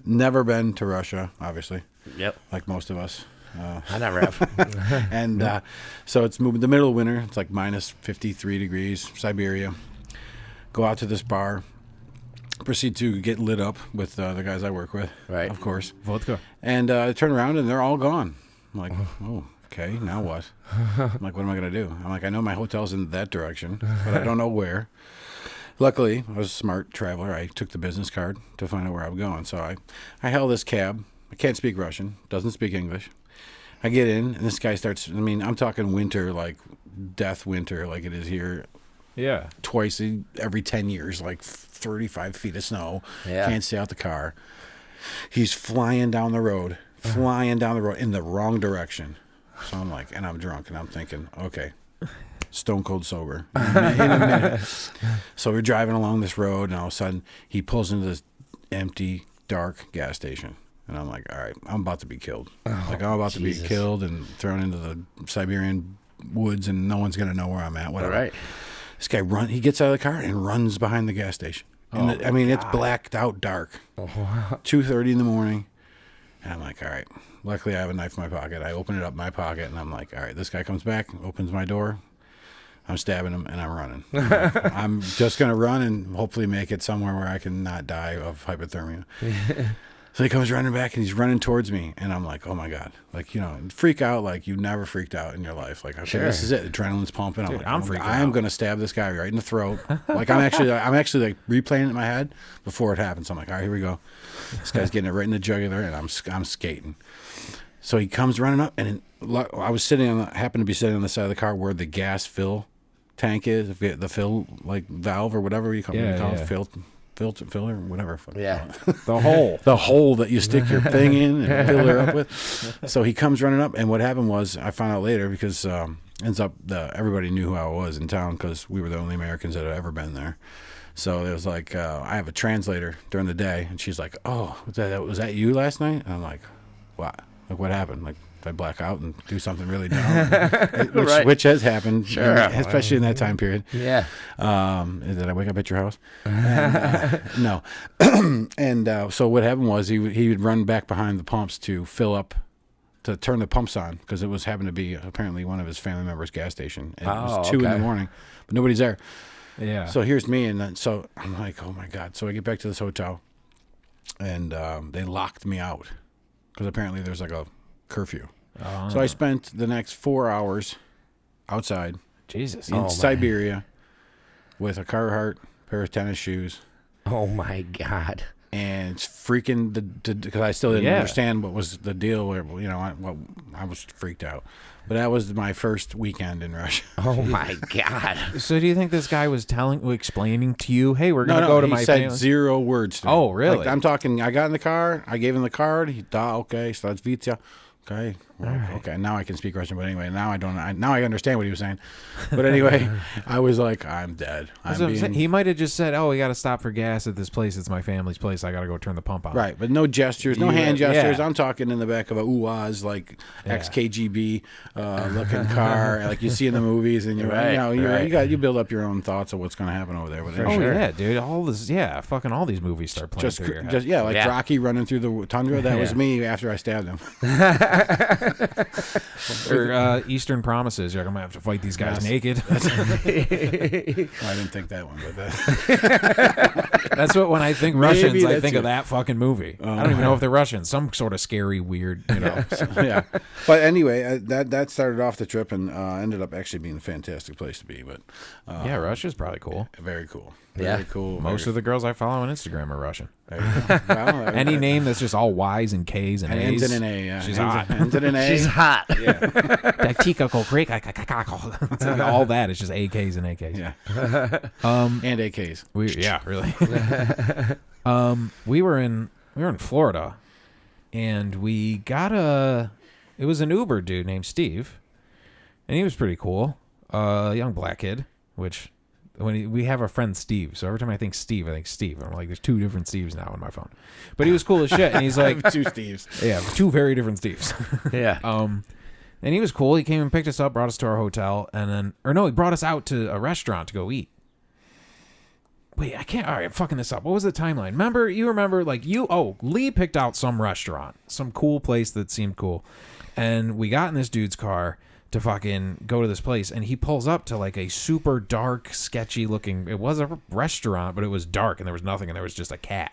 Never been to Russia, obviously, Yep. like most of us. I never have. And so it's moving the middle of winter. It's like minus 53 degrees, Siberia. Go out to this bar, proceed to get lit up with the guys I work with, Right. of course. Vodka. And I turn around and they're all gone. I'm like, oh, okay, now what? I'm like, what am I going to do? I'm like, I know my hotel's in that direction, but I don't know where. Luckily, I was a smart traveler. I took the business card to find out where I'm going. So I held this cab. I can't speak Russian, doesn't speak English. I get in, and this guy starts, I'm talking winter, like death winter, like it is here Yeah. twice every 10 years, like 35 feet of snow. Yeah. Can't stay out the car. He's flying down the road in the wrong direction. So I'm like, and I'm drunk, and I'm thinking, okay, stone cold sober in a minute. So we're driving along this road, and all of a sudden he pulls into this empty, dark gas station. And I'm like, all right, I'm about to be killed. I'm about to be killed and thrown into the Siberian woods, and no one's going to know where I'm at, whatever. Right. This guy he gets out of the car and runs behind the gas station. And it's blacked out dark. 2:30 in the morning. And I'm like, all right. Luckily, I have a knife in my pocket. I open it up in my pocket, and I'm like, all right, this guy comes back, opens my door. I'm stabbing him, and I'm running. I'm just going to run and hopefully make it somewhere where I can not die of hypothermia. So he comes running back, and he's running towards me, and I'm like, oh, my God. Like, freak out like you never freaked out in your life. Like, okay, This is it. Adrenaline's pumping. Dude, like, I'm freaking I am out. going to stab this guy right in the throat. Like, I'm actually like replaying it in my head before it happens. So I'm like, all right, here we go. This guy's getting it right in the jugular, and I'm skating. So he comes running up, and I was happened to be sitting on the side of the car where the gas fill tank is, the fill like valve or whatever you call it, filler, whatever. Yeah. The hole that you stick your thing in and fill her up with. So he comes running up, and what happened was I found out later because ends up everybody knew who I was in town because we were the only Americans that had ever been there. So it was like I have a translator during the day, and she's like, "Oh, was that you last night?" And I'm like, "What? Like what happened? Like did I black out and do something really dumb?" which has happened, especially in that time period. Yeah. Did I wake up at your house? And, no. And so what happened was he would run back behind the pumps to fill up, to turn the pumps on because it was happened to be apparently one of his family members' gas station. And it was 2 in the morning, but nobody's there. Yeah. So here's me, and then so I'm like, oh my God. So I get back to this hotel, and they locked me out because apparently there's like a curfew. So I spent the next 4 hours outside Jesus. in Siberia with a Carhartt pair of tennis shoes. Oh my God. And it's freaking because I still didn't understand what was the deal. Where I was freaked out. But that was my first weekend in Russia. Oh my God. So do you think this guy was explaining to you, hey, we're going to go to my said family? 0 words to me. Oh, really? Like, I'm talking, I got in the car, I gave him the card, he thought, okay, so that's Vitya. Okay. Okay. Now I can speak Russian, but anyway, now I don't. Now I understand what he was saying. But anyway, I was like, I'm dead. He might have just said, "Oh, we got to stop for gas at this place. It's my family's place. I got to go turn the pump on." Right, but no gestures, no hand gestures. Yeah. I'm talking in the back of a UAZ, like ex-KGB looking car, like you see in the movies, and you build up your own thoughts of what's going to happen over there. But yeah, dude, all these movies start playing through your head. Rocky running through the tundra. That was me after I stabbed him. Or Eastern Promises. You're like, I'm going to have to fight these guys naked. I didn't think that one, but That's what, when I think Russians, I that's think of it. that fucking movie. I don't even know if they're Russians. Some sort of scary, weird, yeah. But anyway, that started off the trip and ended up actually being a fantastic place to be. But yeah, Russia's probably cool. very cool. Yeah. Very cool. Most of the girls I follow on Instagram are Russian. Well, Any name that's just all Y's and K's and and A's. ends in an A. Yeah. She's ends, hot. Ends in an A. She's hot. All that. It's just AKs and AKs. Yeah. And AKs. Yeah, really. We were in Florida, and we got it was an Uber dude named Steve, and he was pretty cool. Young black kid, which we have a friend Steve, so every time I think Steve, I'm like, there's two different Steves now on my phone. But he was cool as shit, and he's like, Two Steves. yeah, two very different Steves. Yeah. And he was cool. He came and picked us up, brought us to our hotel, and then, he brought us out to a restaurant to go eat. Wait, I can't. All right, I'm fucking this up. What was the timeline? You remember, Lee picked out some restaurant, some cool place that seemed cool. And we got in this dude's car to fucking go to this place, and he pulls up to like a super dark, sketchy looking, it was a restaurant, but it was dark and there was nothing and there was just a cat.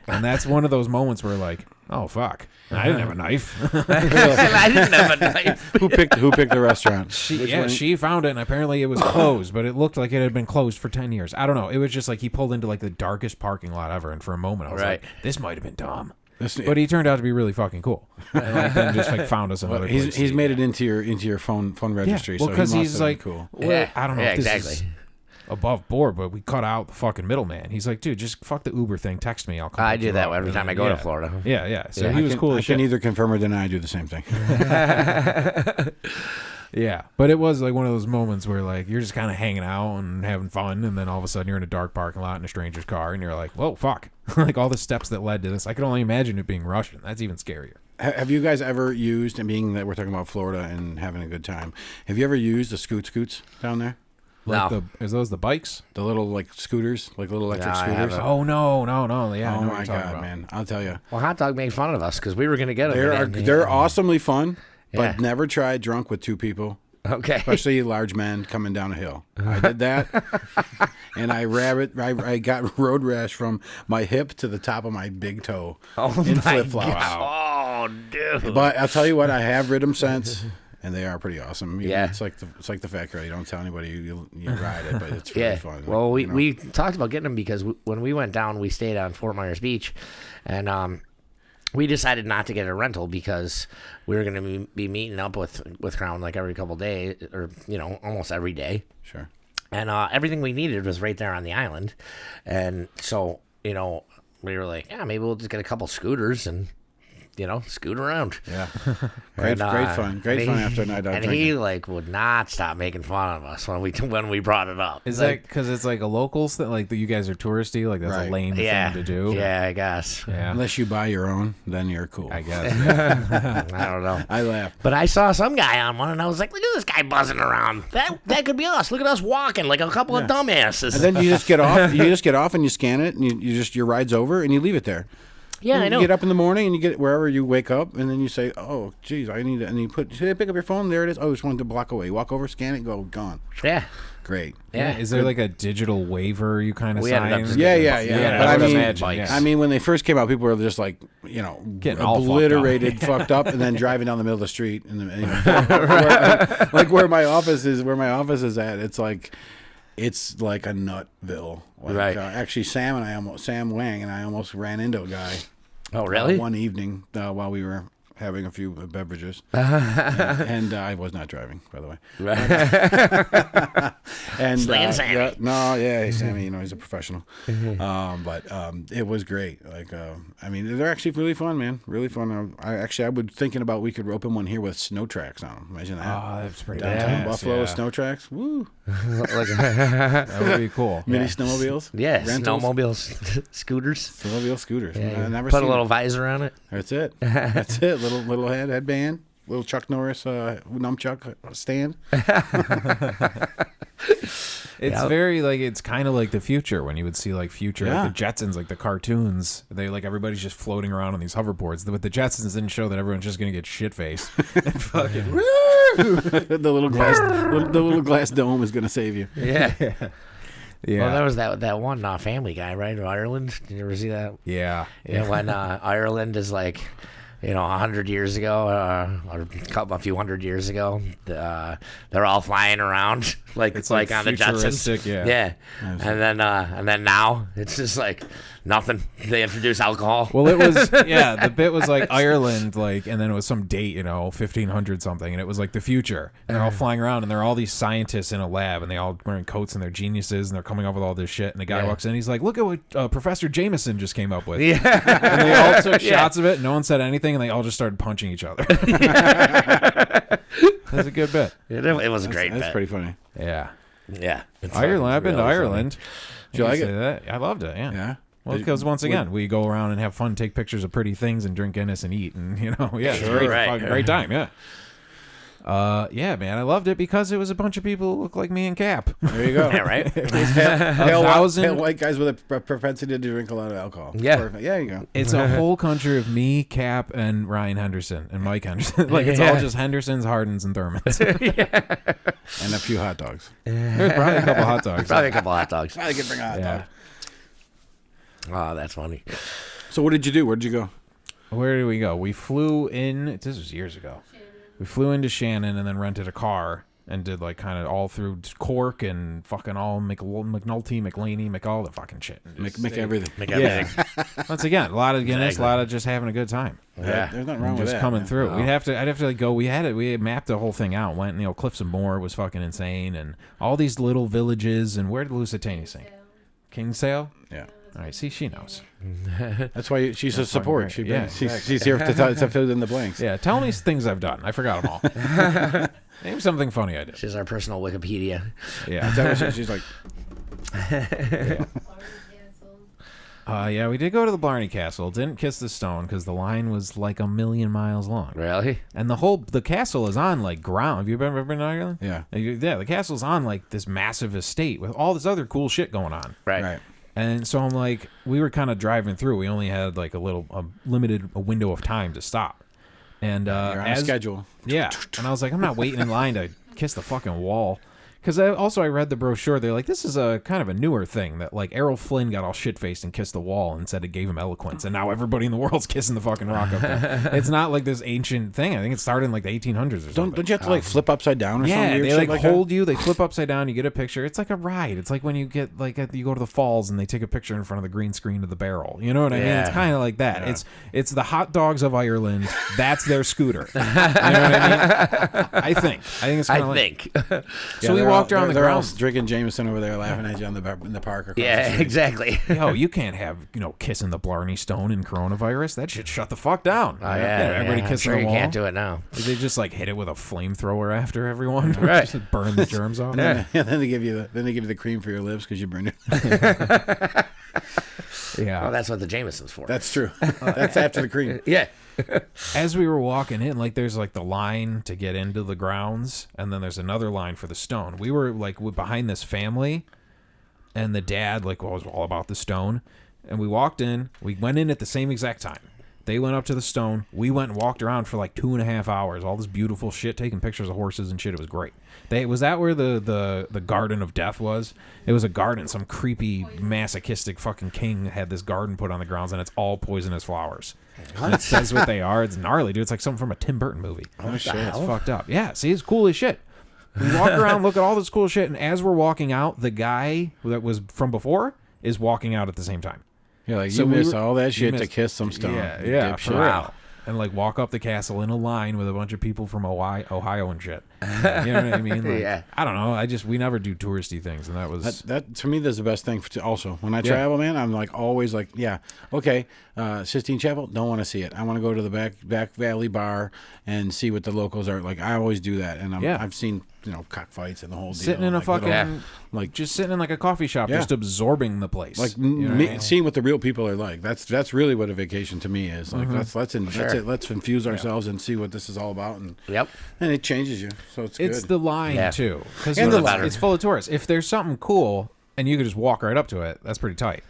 And that's one of those moments where like, oh fuck, I didn't have a knife. I didn't have a knife. Who picked the restaurant? She found it, and apparently it was closed, but it looked like it had been closed for 10 years. I don't know. It was just like he pulled into like the darkest parking lot ever, and for a moment I was like, this might have been dumb. But he turned out to be really fucking cool. And like, then just like found us another place. He's made it into your phone registry. Yeah, well, because so he's like, cool. Well, I don't know if this exactly. is above board, but we cut out the fucking middleman. He's like, dude, just fuck the Uber thing. Text me. I'll come. I pick do you that up. every And time then, I go to Florida. Yeah. So he was cool I as can shit. either confirm or deny I do the same thing. Yeah, but it was like one of those moments where like you're just kind of hanging out and having fun, and then all of a sudden you're in a dark parking lot in a stranger's car, and you're like, whoa, fuck. Like all the steps that led to this. I can only imagine it being Russian. That's even scarier. Have you guys ever used, and being that we're talking about Florida and having a good time, have you ever used the scoots down there? Like No. is those the bikes? The little like scooters, like little electric No, I scooters? haven't. Oh no. Yeah. I Oh know what my you're talking god, about. man! I'll tell you, Well, Hotdog made fun of us because we were going to get them. they're awesomely fun, but Yeah. never try drunk with two people, Okay. especially large men coming down a hill. I did that, and I got road rash from my hip to the top of my big toe in flip flops. Oh, dude. But I'll tell you what, I have rid them since, and they are pretty awesome. Yeah. It's like the fat girl. You don't tell anybody you ride it, but it's really Yeah. fun. Well, you know. we talked about getting them because when we went down, we stayed on Fort Myers Beach, and we decided not to get a rental because we were going to be meeting up with Crown like every couple days, or almost every day. Sure. And everything we needed was right there on the island, and so we were like, yeah, maybe we'll just get a couple scooters and scoot around. Yeah. Great fun after a night out And drinking. he would not stop making fun of us when we brought it up. Is that because it's like a locals thing? Like you guys are touristy? Like that's Right. a lame yeah thing to do? Yeah, I guess. Yeah. Unless you buy your own, then you're cool. I guess. Yeah. I don't know. I laugh. But I saw some guy on one, and I was like, "Look at this guy buzzing around. That could be us. Look at us walking like a couple of dumbasses." And then you just get off. You just get off and you scan it, and your ride's over, and you leave it there. yeah, And I know. You get up in the morning and you get wherever you wake up, and then you say, "Oh, geez, I need it." And you pick up your phone. There it is. Oh, it's 1 block away. Walk over, scan it, go, gone. Yeah, Great. yeah. Is there like a digital waiver you kind of We ended up sign? just Yeah. Yeah, But I I would mean, imagine, yeah. I mean, when they first came out, people were just like, Getting all fucked up. obliterated, fucked up, and then driving down the middle of the street, and like where my office is at. It's like a nutville. Like, Right. Actually, Sam Wang and I almost ran into a guy. Oh, really? One evening while we were having a few beverages, and I was not driving, by the way. And Slaying Sammy. hey, Sammy, he's a professional. But it was great. Like, I mean, they're actually really fun, man. Really fun. I would thinking about we could open one here with snow tracks on them. Imagine that. Oh, that's pretty Downtown badass, Buffalo with yeah. snow tracks. Woo! That would be cool. Mini snowmobiles. Yeah, Rentals. snowmobiles, scooters. Snowmobile scooters. Yeah, I never put seen a little it. visor on it. That's it. That's it. Little headband. little Chuck Norris nunchuck stand. It's very like it's kind of like the future when you would see like future like the Jetsons, like the cartoons. They like everybody's just floating around on these hoverboards. But the Jetsons didn't show that everyone's just gonna get shit faced. Fucking the little glass dome is gonna save you. Yeah. yeah. Well, there was that one Family Guy, right, in Ireland. Did you ever see that? Yeah. Yeah, when Ireland is like, 100 years ago, or a few hundred years ago, they're all flying around like It's like like on the Jetsons. futuristic, yeah. And then now it's just like nothing. They introduce alcohol. Well, it was the bit was like Ireland, like, and then it was some date, 1500 something, and it was like the future, and they're all flying around, and they're all these scientists in a lab, and they all wearing coats, and they're geniuses, and they're coming up with all this shit, and the guy walks in, he's like, "Look at what Professor Jameson just came up with," and they all took shots of it, and no one said anything, and they all just started punching each other. That's a good bit. It was a great That's bit. pretty funny. Yeah, Yeah. Ireland. I've been to really Ireland. Did you like it? That? I loved it. Yeah. Yeah. Well, because once again, we go around and have fun, take pictures of pretty things, and drink Guinness and eat, and it's Sure, great, right. fucking great time. Yeah. Yeah, man, I loved it because it was a bunch of people who look like me and Cap. There you go. Yeah, right? Pale white guys with a propensity to drink a lot of alcohol. Yeah. Perfect. Yeah, there you go. It's a whole country of me, Cap, and Ryan Henderson and Mike Henderson. Like it's all just Hendersons, Hardens, and Thurmans. And a few hot dogs. There's probably a couple hot dogs. Probably a couple hot dogs. I could bring a hot Yeah. dog. Oh, that's funny. So what did you do? Where'd you go? Where did we go? We flew in. This was years ago. We flew into Shannon and then rented a car and did like kind of all through Cork and fucking all McNulty, McLeany, all the fucking shit. Make everything. Make everything. Once again, a lot of Guinness, Exactly. a lot of just having a good time. Yeah. There's nothing wrong with Just that. coming man. through. I'd have to like go. We had mapped the whole thing out. Went, Cliffs of Moher was fucking insane, and all these little villages. And where did Lusitania sing? Kingsale. Yeah. All right, see, she knows. That's why she's a support. great. Yeah, She's here to fill in the blanks. Yeah, tell me things I've done. I forgot them all. Name something funny I did. She's our personal Wikipedia. Yeah. Is that what she's like? Yeah, we did go to the Blarney Castle. Didn't kiss the stone because the line was like 1,000,000 miles long. Really? And the castle is on like ground. Have you ever been to Ireland? Yeah. Yeah, the castle's on like this massive estate with all this other cool shit going on. Right. And so I'm like, we were kind of driving through. We only had like a limited window of time to stop. And You're on a schedule. Yeah. And I was like, I'm not waiting in line to kiss the fucking wall. Because I read the brochure. They're like, this is a kind of a newer thing that like Errol Flynn got all shit-faced and kissed the wall and said it gave him eloquence. And now everybody in the world's kissing the fucking rock up there. It's not like this ancient thing. I think it started in like the 1800s or something. Don't you have to like flip upside down or something? Yeah, weird they shit like that? hold you. They flip upside down. You get a picture. It's like a ride. It's like when you get like you go to the falls and they take a picture in front of the green screen of the barrel. You know what I mean? It's Yeah. kind of like that. Yeah. It's the hot dogs of Ireland. That's their scooter. You know what I mean? I think it's kind of like. So we walked around the they're all grounds. drinking Jameson over there, laughing at you in the park. Across the Yeah, street. exactly. Yo, you can't have kissing the Blarney Stone in coronavirus. That shit shut the fuck down. Oh, yeah. Everybody I'm kissing sure the you wall. can't do it now. They just like hit it with a flamethrower after everyone. Right. Just burn the germs off. And then they give you the cream for your lips because you burned it. Yeah. Well, that's what the Jameson's for. That's true. That's after the cream. Yeah. As we were walking in, like there's like the line to get into the grounds, and then there's another line for the stone. We were like behind this family, and the dad like was all about the stone, and we walked in. We went in at the same exact time. They went up to the stone. We went and walked around for like 2.5 hours. All this beautiful shit, taking pictures of horses and shit. It was great. Was that where the Garden of Death was? It was a garden. Some creepy masochistic fucking king had this garden put on the grounds, and it's all poisonous flowers. And it says what they are. It's gnarly, dude. It's like something from a Tim Burton movie. Oh shit! It's fucked up. Yeah, see, it's cool as shit. We walk around, look at all this cool shit, and as we're walking out, the guy that was from before is walking out at the same time. You're like, So you we missed were- all that you shit to missed- kiss some stone. you Yeah, dipshit. for real. And like walk up the castle in a line with a bunch of people from Ohio and shit. You know what I mean? Like, Yeah. I don't know. We never do touristy things, and that was That to me, that's the best thing. Also, when I travel, man, I'm like always like, yeah, okay, Sistine Chapel, don't want to see it. I want to go to the back Valley bar and see what the locals are like. I always do that, and I've seen cockfights and the whole deal. Sitting in a fucking, just sitting in like a coffee shop, just absorbing the place. Like seeing what the real people are like. That's really what a vacation to me is. Like let's infuse ourselves and see what this is all about. And and it changes you. So it's good. It's the line too, because it's full of tourists. If there's something cool and you could just walk right up to it, that's pretty tight.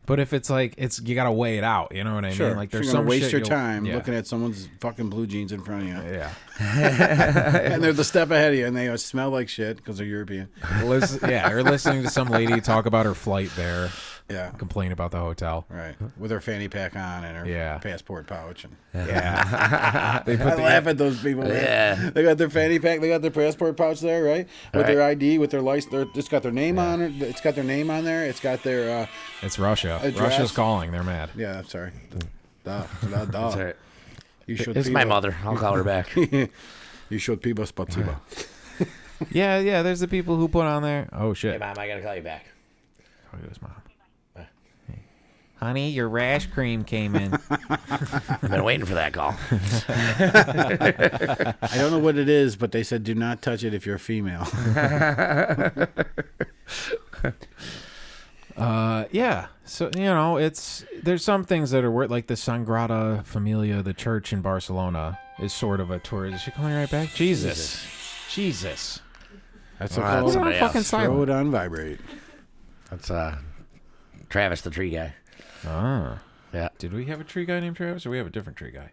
But if it's like you gotta weigh it out, you know what I mean? Like there's some waste your time looking at someone's fucking blue jeans in front of you. Yeah, and they're the step ahead of you, and they smell like shit because they're European. Or listening to some lady talk about her flight there. Yeah, complain about the hotel. Right, with her fanny pack on and her passport pouch. And I laugh at those people. Man. They got their fanny pack, they got their passport pouch there, right? With their ID, with their license. It's got their name on it. It's got their name on there. It's got their. It's Russia. Russia's calling. They're mad. Yeah, I'm sorry. That's right. It's my mother. I'll call her back. You should people spasiba. Yeah. There's the people who put on there. Oh shit. Hey, Mom, I gotta call you back. Oh, it was Mom. Honey, your rash cream came in. I've been waiting for that call. I don't know what it is, but they said do not touch it if you're female. So there's some things that are worth, like the Sagrada Familia, the church in Barcelona, is sort of a tourist. Is she calling right back? Jesus. That's a fucking silent. Throw it on vibrate. That's Travis, the tree guy. Ah. Yeah. Did we have a tree guy named Travis, or we have a different tree guy?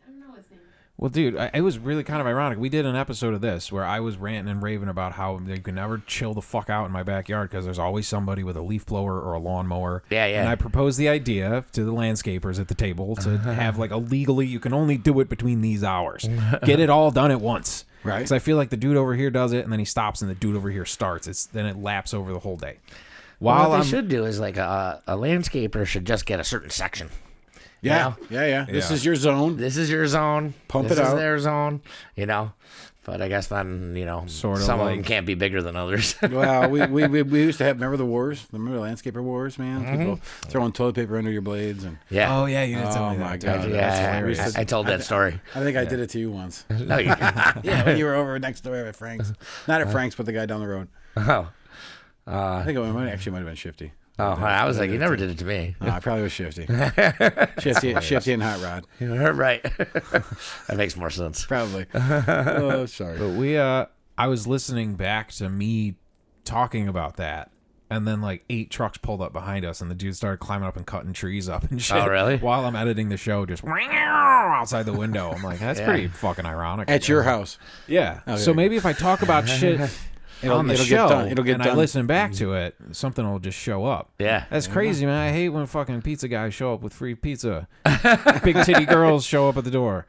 I don't know his name. Well, dude, it was really kind of ironic. We did an episode of this where I was ranting and raving about how you can never chill the fuck out in my backyard because there's always somebody with a leaf blower or a lawnmower. Yeah. And I proposed the idea to the landscapers at the table to have like a legally, you can only do it between these hours. Get it all done at once. Right. Because I feel like the dude over here does it and then he stops and the dude over here starts. Then it laps over the whole day. What they should do is like a landscaper should just get a certain section. Yeah. This is your zone. This is your zone. Pump this it out. This is their zone. But I guess then sort of some like, of them can't be bigger than others. Well, we used to have. Remember the wars? Remember the landscaper wars, man? People throwing toilet paper under your blades and. Yeah. Oh yeah, you did tell me that. Oh my god. Yeah, I told that story. I think I did it to you once. No, you didn't. Yeah, when you were over next door at Frank's. Not at Frank's, but the guy down the road. Oh. I think it might have been Shifty. Oh, I was like, you never did it to me. No, I probably was Shifty. Shifty and Hot Rod. Right. That makes more sense. Probably. Oh, sorry. But I was listening back to me talking about that, and then like 8 trucks pulled up behind us, and the dude started climbing up and cutting trees up and shit. Oh, really? While I'm editing the show, just outside the window. I'm like, that's pretty fucking ironic. At your house. Yeah. Oh, so maybe if I talk about shit on the show and I listen back to it, something will just show up. Yeah. That's crazy, man. I hate when fucking pizza guys show up with free pizza. Big titty girls show up at the door.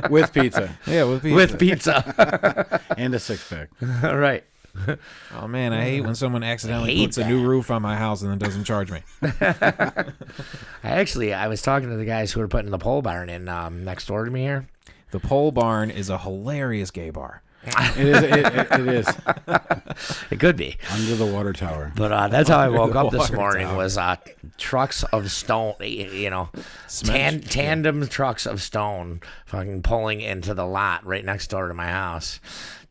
With pizza. Yeah, with pizza. With pizza. And a 6-pack. Right. Oh, man, I hate when someone accidentally puts a new roof on my house and then doesn't charge me. I was talking to the guys who were putting the pole barn in next door to me here. The pole barn is a hilarious gay bar. It is. It could be. Under the water tower. But that's how I woke up this morning was trucks of stone, tandem trucks of stone fucking pulling into the lot right next door to my house,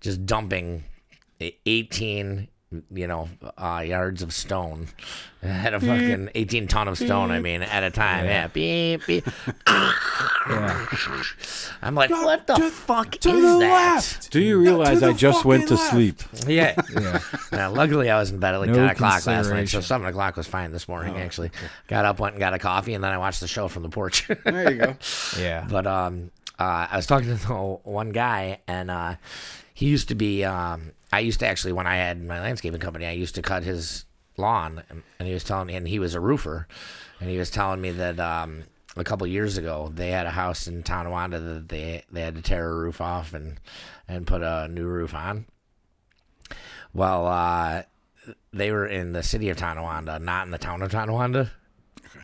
just dumping 18 yards of stone at a fucking 18 ton of stone, at a time. Yeah. Beep, beep. I'm like, what the fuck is that? Left. Do you realize I just went to sleep? Yeah. Luckily, I was in bed at like 10 o'clock last night, so 7 o'clock was fine this morning, actually. Okay. Got up, went and got a coffee, and then I watched the show from the porch. There you go. Yeah. But I was talking to one guy, and he used to be... I used to actually, when I had my landscaping company, I used to cut his lawn, and he was telling me, and he was a roofer, and he was telling me that a couple years ago they had a house in Tonawanda that they had to tear a roof off and put a new roof on. Well, they were in the city of Tonawanda, not in the town of Tonawanda.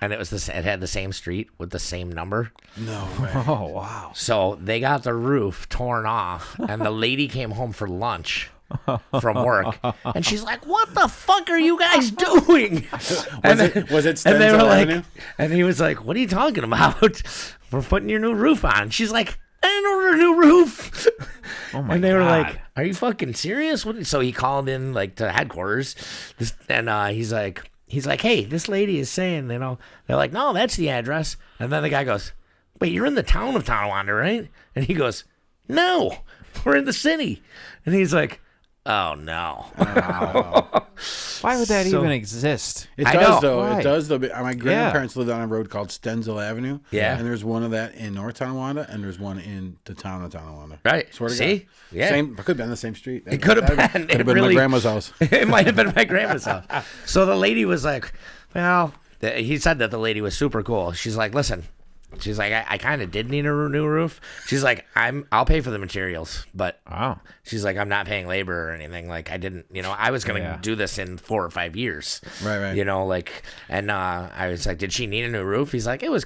And it had the same street with the same number. No way. Oh, wow. So they got the roof torn off, and the lady came home for lunch from work, and she's like, "What the fuck are you guys doing?" Was it and they were Stenzel like, Avenue? and he was like, "What are you talking about? We're putting your new roof on." She's like, I didn't order a new roof. Oh my And they were God. like, are you fucking serious? So he called in like to headquarters, and he's like, hey, this lady is saying, they're like, no, that's the address. And then the guy goes, wait, you're in the town of Tonawanda, right? And he goes, no, we're in the city. And he's like, oh no. Why would that So- even exist? It I does, know. though. Why? It does, though. My grandparents lived on a road called Stenzel Avenue. Yeah. And there's one of that in North Tonawanda, and there's one in the town of Tonawanda. Right. Swear to See? God. Yeah. Same. It could have been the same street. It could have been. Could have been really, my grandma's house. It might have been my grandma's house. So the lady was like, well, he said that the lady was super cool. She's like, listen. She's like, I kind of did need a new roof. She's like, I'll pay for the materials, but Wow. she's like, I'm not paying labor or anything. Like, I didn't, I was gonna Yeah. do this in 4 or 5 years. Right. And I was like, did she need a new roof? He's like, it was,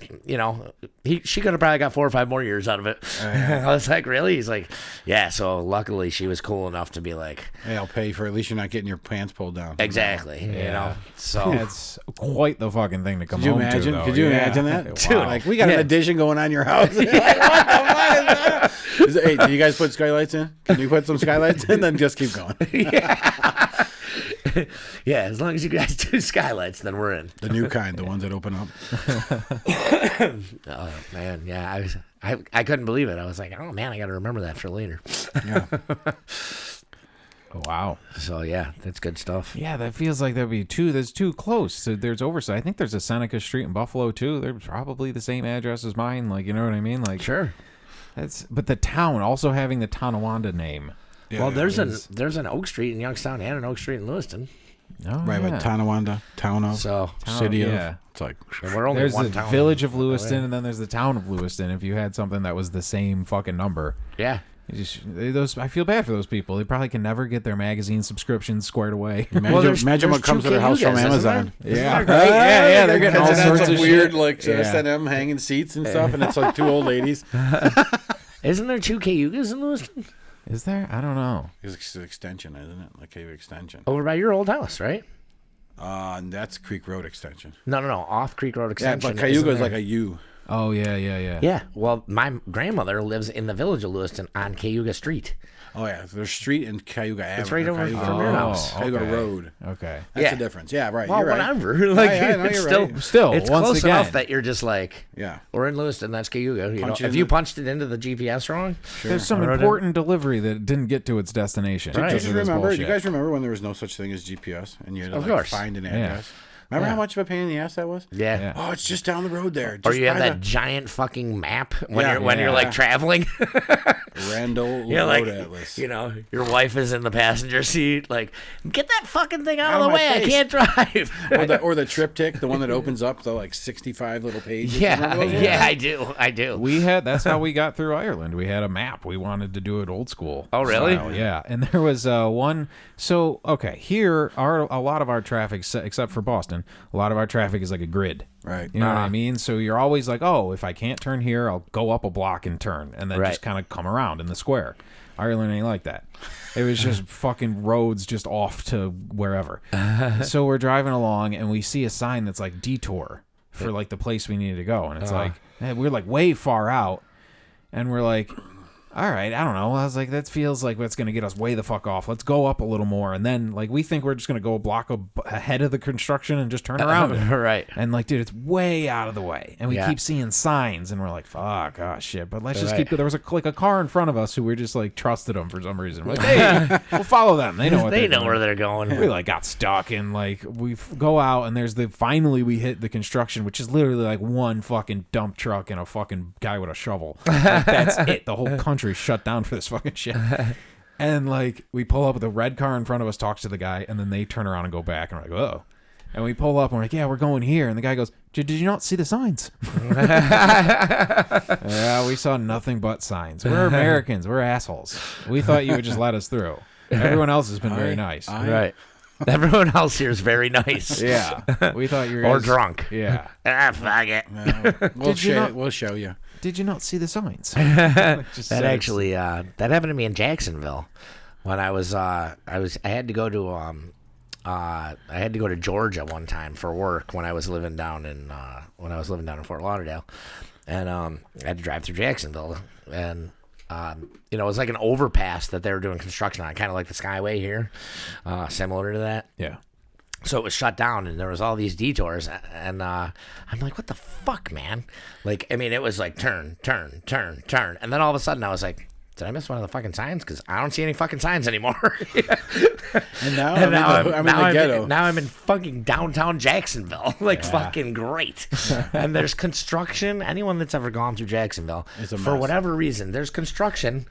she could have probably got 4 or 5 more years out of it. I was like, really? He's like, yeah. So luckily, she was cool enough to be like, Hey, I'll pay for at least you're not getting your pants pulled down. exactly, Yeah. So It's quite the fucking thing to come Could you home imagine? to, though. Could you Yeah. imagine that? Wow. Like, we got Yeah. an addition going on in your house. Like, what the fuck is that? Hey, do you guys put skylights in? Can you put some skylights in? Then just keep going. yeah, as long as you guys do skylights, then we're in. The new kind, the ones that open up. Oh man, yeah, I couldn't believe it. I was like, oh man, I got to remember that for later. Yeah. Oh, wow. So yeah, that's good stuff. Yeah, that feels like there'd be two. There's too close. So there's oversight. I think there's a Seneca Street in Buffalo too. They're probably the same address as mine. Like, you know what I mean? Like, Sure. but the town also having the Tonawanda name. Yeah, Well, yeah. there's an Oak Street in Youngstown and an Oak Street in Lewiston. Oh, Right, yeah. but Tonawanda, town of, So city of. yeah. It's like, and we're only There's one the town. village of Lewiston, and then there's the town of Lewiston. If you had something that was the same fucking number, Yeah. I feel bad for those people. They probably can never get their magazine subscriptions squared away. imagine what comes to their house from Amazon. Yeah, yeah, they're getting all Because it has sorts some of weird, shit. like, Yeah. S&M hanging seats and stuff, and it's like 2 old ladies. Isn't there 2 Cayugas in Lewiston? Is there? I don't know. It's an extension, isn't it? Like Cave Extension. Over by your old house, right? And that's Creek Road Extension. No, off Creek Road Yeah, Extension. but Cayuga is isn't like there? a U. Oh yeah. Yeah. Well, my grandmother lives in the village of Lewiston on Cayuga Street. Oh, yeah. There's street in Cayuga Avenue. It's right over Cayuga from Road. your house. Cayuga okay. Road. Okay. That's Yeah. the difference. Yeah, right. Well, you're right. whatever. Like, Yeah, no, it's you're still, right. Still, it's once close again. enough that you're just like, Yeah. we're in Lewiston, that's Cayuga. You know, Punch it if in you the- punched it into the GPS wrong, There's some I wrote it. important delivery that didn't get to its destination. Right. because Do of you this remember? bullshit. You guys remember when there was no such thing as GPS and you had to Of like, course. find an address? Remember Yeah. how much of a pain in the ass that was? yeah. Yeah. Oh, it's just down the road there. Or Just you have by that giant fucking map when Yeah. you're like Yeah. traveling. the Randall You're Road like, Atlas. your wife is in the passenger seat. Like, get that fucking thing out Out of of the my way. I face." can't drive. Or the triptych, the one that opens up the like 65 little pages. yeah, Remember those? yeah, I do. That's how we got through Ireland. We had a map. We wanted to do it old school. Oh, really? style, yeah. And there was one. So, okay, here are a lot of our traffic, except for Boston, a lot of our traffic is like a grid. Right. You know what I mean? So you're always like, oh, if I can't turn here, I'll go up a block and turn, and then Right. just kind of come around in the square. Ireland ain't like that. It was just fucking roads just off to wherever. So we're driving along, and we see a sign that's like detour for like the place we needed to go, and it's like, man, we're like way far out, and we're like, all right, I don't know. I was like, that feels like that's going to get us way the fuck off. Let's go up a little more. And then, like, we think we're just going to go a block ahead of the construction and just turn around. Right. And, like, dude, it's way out of the way. And we Yeah. keep seeing signs, and we're like, fuck, oh, shit. But let's just Right. keep... There was a car in front of us who we just, like, trusted them for some reason. We're like, hey, we'll follow them. They know what They they're know doing. where they're going. We like got stuck and like we go out and there's finally we hit the construction, which is literally like one fucking dump truck and a fucking guy with a shovel. Like, that's it. The whole country shut down for this fucking shit. And like we pull up, the red car in front of us talks to the guy, and then they turn around and go back, and we're like, oh. And we pull up and we're like, yeah, we're going here. And the guy goes, did you not see the signs? Yeah, we saw nothing but signs. We're Americans. We're assholes. We thought you would just let us through. Everyone else has been very nice. Right. Everyone else here is very nice. Yeah, we thought you were Or drunk. Yeah. Fuck it. We'll you not- we'll show you. Did you not see the signs? That actually that happened to me in Jacksonville when I had to go to Georgia one time for work when I was living down in Fort Lauderdale. and I had to drive through Jacksonville, and it was like an overpass that they were doing construction on, kind of like the Skyway here, similar to that. Yeah. So it was shut down, and there was all these detours, and I'm like, what the fuck, man? Like, I mean, it was like turn, turn, turn, turn, and then all of a sudden I was like, did I miss one of the fucking signs? Because I don't see any fucking signs anymore. And now, I'm in now the ghetto. Now I'm in fucking downtown Jacksonville. Like, fucking great. And there's construction. Anyone that's ever gone through Jacksonville, It's a for mess. whatever reason, there's construction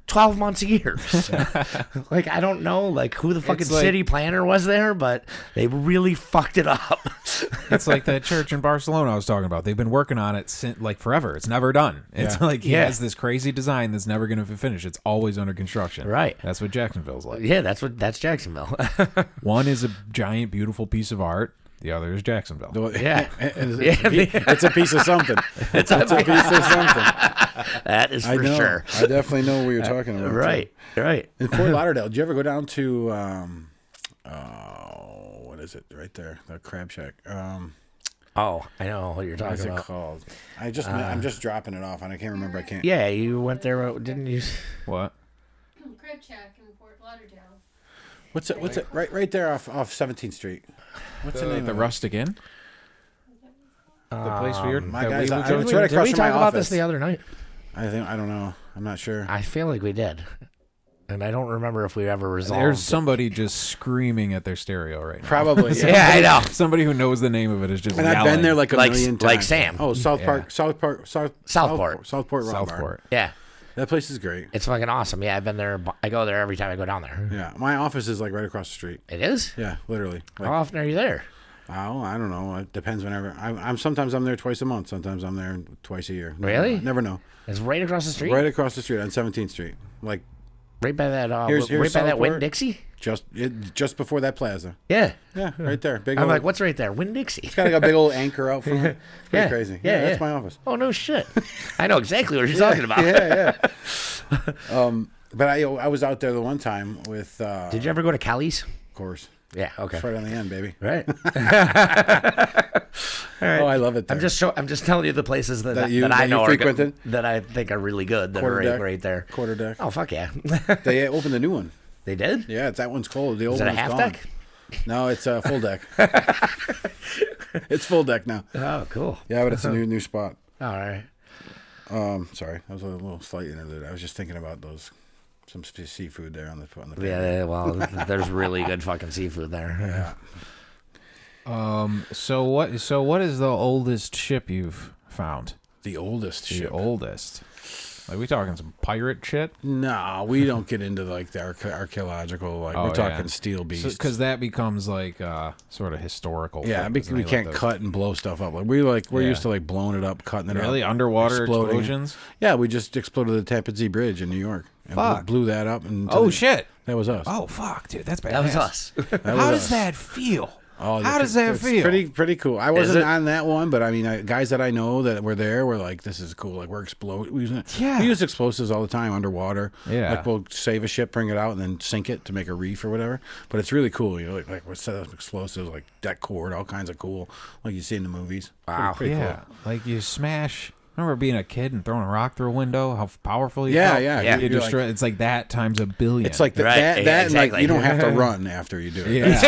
12 months a year. Like, I don't know, like, who the fucking It's like- city planner was there, but they really fucked it up. It's like that church in Barcelona I was talking about. They've been working on it since, like, forever. It's never done. It's Yeah. like he Yeah. has this crazy design that's never going to finish. It's always under construction. Right. That's what Jacksonville's like. Yeah, that's Jacksonville. One is a giant, beautiful piece of art. The other is Jacksonville. Yeah. It's a piece of something. It's a piece of something. That is I for know. sure. I definitely know what you're talking about. Right. Right. In Fort Lauderdale, did you ever go down to what is it right there? The Crab Shack. Oh, I know what you're What is talking it about. called? I'm just dropping it off, and I can't remember. I can't. Yeah, you went there, didn't you? What? Crab Shack in Fort Lauderdale. What's it? Right there off 17th Street. What's the name? The of it? Rustic Inn? The place weird. my guys, would I- go it's to? right Did across we from my talk about this office. the other night? I don't know. I'm not sure. I feel like we did. And I don't remember if we ever resolved There's it. somebody just screaming at their stereo right now. Probably. Yeah, I know. Somebody who knows the name of it is just And I've yelling. been there like a Like- million times. like Sam. Oh, Southport. Southport. Southport. Rock Bar. Southport. Yeah. That place is great. It's fucking awesome. Yeah, I've been there. I go there every time I go down there. Yeah, my office is like right across the street. It is? Yeah, literally. Like, How often are you there? oh, I don't know. It depends whenever. I'm sometimes I'm there twice a month. Sometimes I'm there twice a year. Really? Never know. It's right across the street? Right across the street on 17th Street. Like Right by that, Here's right by that Southport. Winn-Dixie? just before that plaza. Yeah. Yeah, right there. Big. I'm old, like, what's right there? Winn-Dixie. It's got like a big old anchor out front. It's pretty Yeah. crazy. Yeah, That's yeah. my office. Oh, no shit. I know exactly what you're talking about. Yeah. But I was out there the one time with. Did you ever go to Kelly's? Of course. Yeah, okay. It's right on the end, baby. Right. Oh, I love it there. I'm just telling you the places that, That you- that I that you know are good, frequented? that I think are really good that Quarter are deck. right there. Quarter deck. Oh fuck yeah. They opened a new one. They did? Yeah, that one's cold. The old Is it a one's half gone. deck? No, it's a full deck. It's full deck now. Oh, cool. Yeah, but it's a new spot. All right. Sorry, that was a little slight interlude. I was just thinking about some seafood there on the Yeah, well, there's really good fucking seafood there. Yeah. So what is the oldest ship you've found? The oldest The ship. oldest. Like we talking some pirate shit? No, we don't get into like the archaeological. Like Oh, we're talking yeah. steel beasts. Because that becomes like sort of historical. yeah, thing, because doesn't we it? Like can't those- cut and blow stuff up. Like we're Yeah. used to like blowing it up, cutting it up. Really underwater exploding. explosions. Yeah, we just exploded the Tappan Zee Bridge in New York. And Fuck. blew that up. And Oh shit! That was us. Oh fuck, dude, that's bad. That was us. How does that feel? Oh, How does that it's feel? Pretty cool. I wasn't it? on that one, but I mean, guys that I know that were there were like, "This is cool." Like we're exploding. We use explosives all the time underwater. Yeah. like we'll save a ship, bring it out, and then sink it to make a reef or whatever. But it's really cool. You know, like we'll set up explosives, like deck cord, all kinds of cool, like you see in the movies. Wow. pretty Yeah, cool. like you smash. Remember being a kid and throwing a rock through a window? How powerful you Yeah, felt? yeah. Yeah. You You're destroy. It's like that times a billion. It's like Right, that. yeah, And like exactly. you don't have to run after you do it. yeah.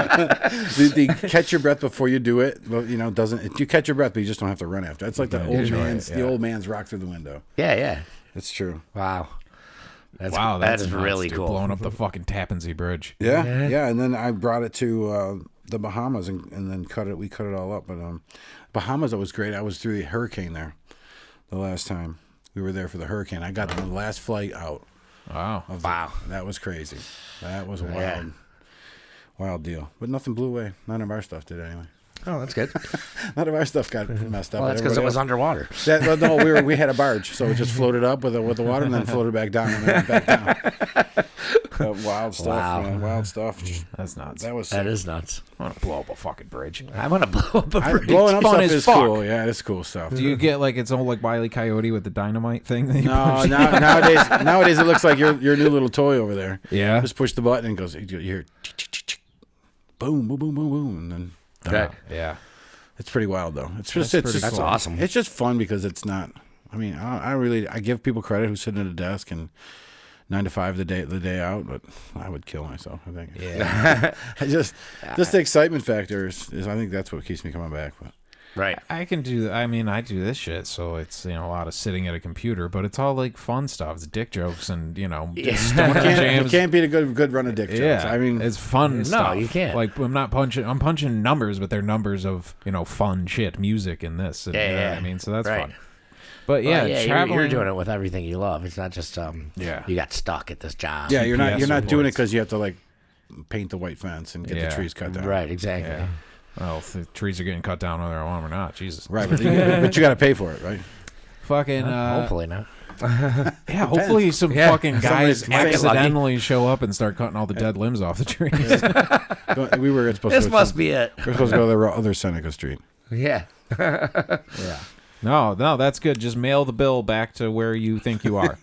the catch your breath before you do it. Well, you know, doesn't you catch your breath, but you just don't have to run after. It's like the Yeah, old enjoy it, man's yeah. the old man's rock through the window. Yeah, yeah. It's true. Wow. That's, Wow, that that's is nuts, really dude, cool. Blowing up the fucking Tappan Zee Bridge. Yeah. And then I brought it to the Bahamas and then cut it. We cut it all up. But Bahamas, it was great. I was through the hurricane there the last time we were there for the hurricane. I got the last flight out. Wow. Wow. That was crazy. That was a Yeah. wild deal. But nothing blew away. None of our stuff did anyway. Oh, that's good. None of our stuff got messed up. Well, that's but because it everybody was else- underwater. No, we had a barge, so it just floated up with the water and then floated back down and then back down. Wild stuff, Wow. man. Wild stuff. Just, That's nuts. that was That is nuts. I want to blow up a fucking bridge. I'm gonna blow up a bridge. blowing up fun stuff as is fuck. cool. Yeah, it's cool stuff. Do you get like it's all like Wile E. Coyote with the dynamite thing? That you No, push? nowadays it looks like your new little toy over there. Yeah. Just push the button and it goes. You hear boom, boom, boom, boom, boom, and then Okay. Yeah. It's pretty wild though. It's That's just pretty That's cool. awesome. It's just fun because it's not. I mean, I give people credit who sit at a desk and 9 to 5 the day out, but I would kill myself. I think. Yeah. I just the excitement factor is I think that's what keeps me coming back. But Right. I can do. I mean, I do this shit, so it's a lot of sitting at a computer, but it's all like fun stuff. It's dick jokes and stoner it jams. can't beat a good run of dick jokes. Yeah, I mean, it's fun stuff. you can't. Like I'm punching numbers, but they're numbers of fun shit, music, and this. And, Yeah, you know yeah. what I mean, so that's Right. fun. But yeah, traveling. you're doing it with everything you love. It's not just Yeah. you got stuck at this job. yeah, you're not GPS doing it reports. because you have to like paint the white fence and get Yeah. the trees cut down. Right, exactly. Yeah. Well, if the trees are getting cut down whether I want them or not. Jesus. Right, but you got to pay for it, right? Fucking. Hopefully not. Yeah. Hopefully, some Yeah. fucking guys Somebody's- might get lucky. accidentally show up and start cutting all the dead limbs off the trees. We were supposed This to. must be it. We're supposed to go to the other Seneca Street. Yeah. Yeah. No, that's good. Just mail the bill back to where you think you are.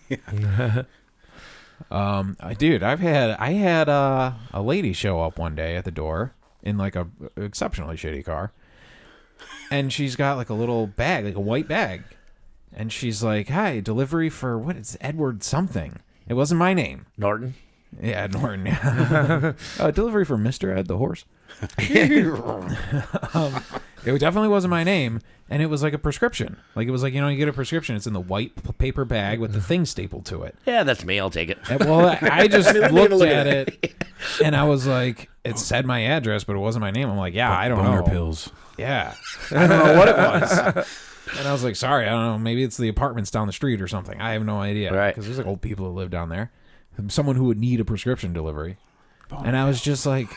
Dude, I had a lady show up one day at the door in like a exceptionally shitty car, and she's got like a little bag, like a white bag, and she's like, "Hi, delivery for what? It's Edward something. It wasn't my name." Norton. Yeah, Norton. Delivery for Mr. Ed the horse. It definitely wasn't my name, and it was like a prescription. Like it was like you get a prescription. It's in the white paper bag with the thing stapled to it. Yeah, that's me. I'll take it. And, well, I just looked look at at it, and I was like, it said my address, but it wasn't my name. I'm like, yeah, I don't Boner know. pills. Yeah, I don't know what it was. And I was like, sorry, I don't know. Maybe it's the apartments down the street or something. I have no idea. Right. Because there's like old people that live down there. Someone who would need a prescription delivery. And I was just like,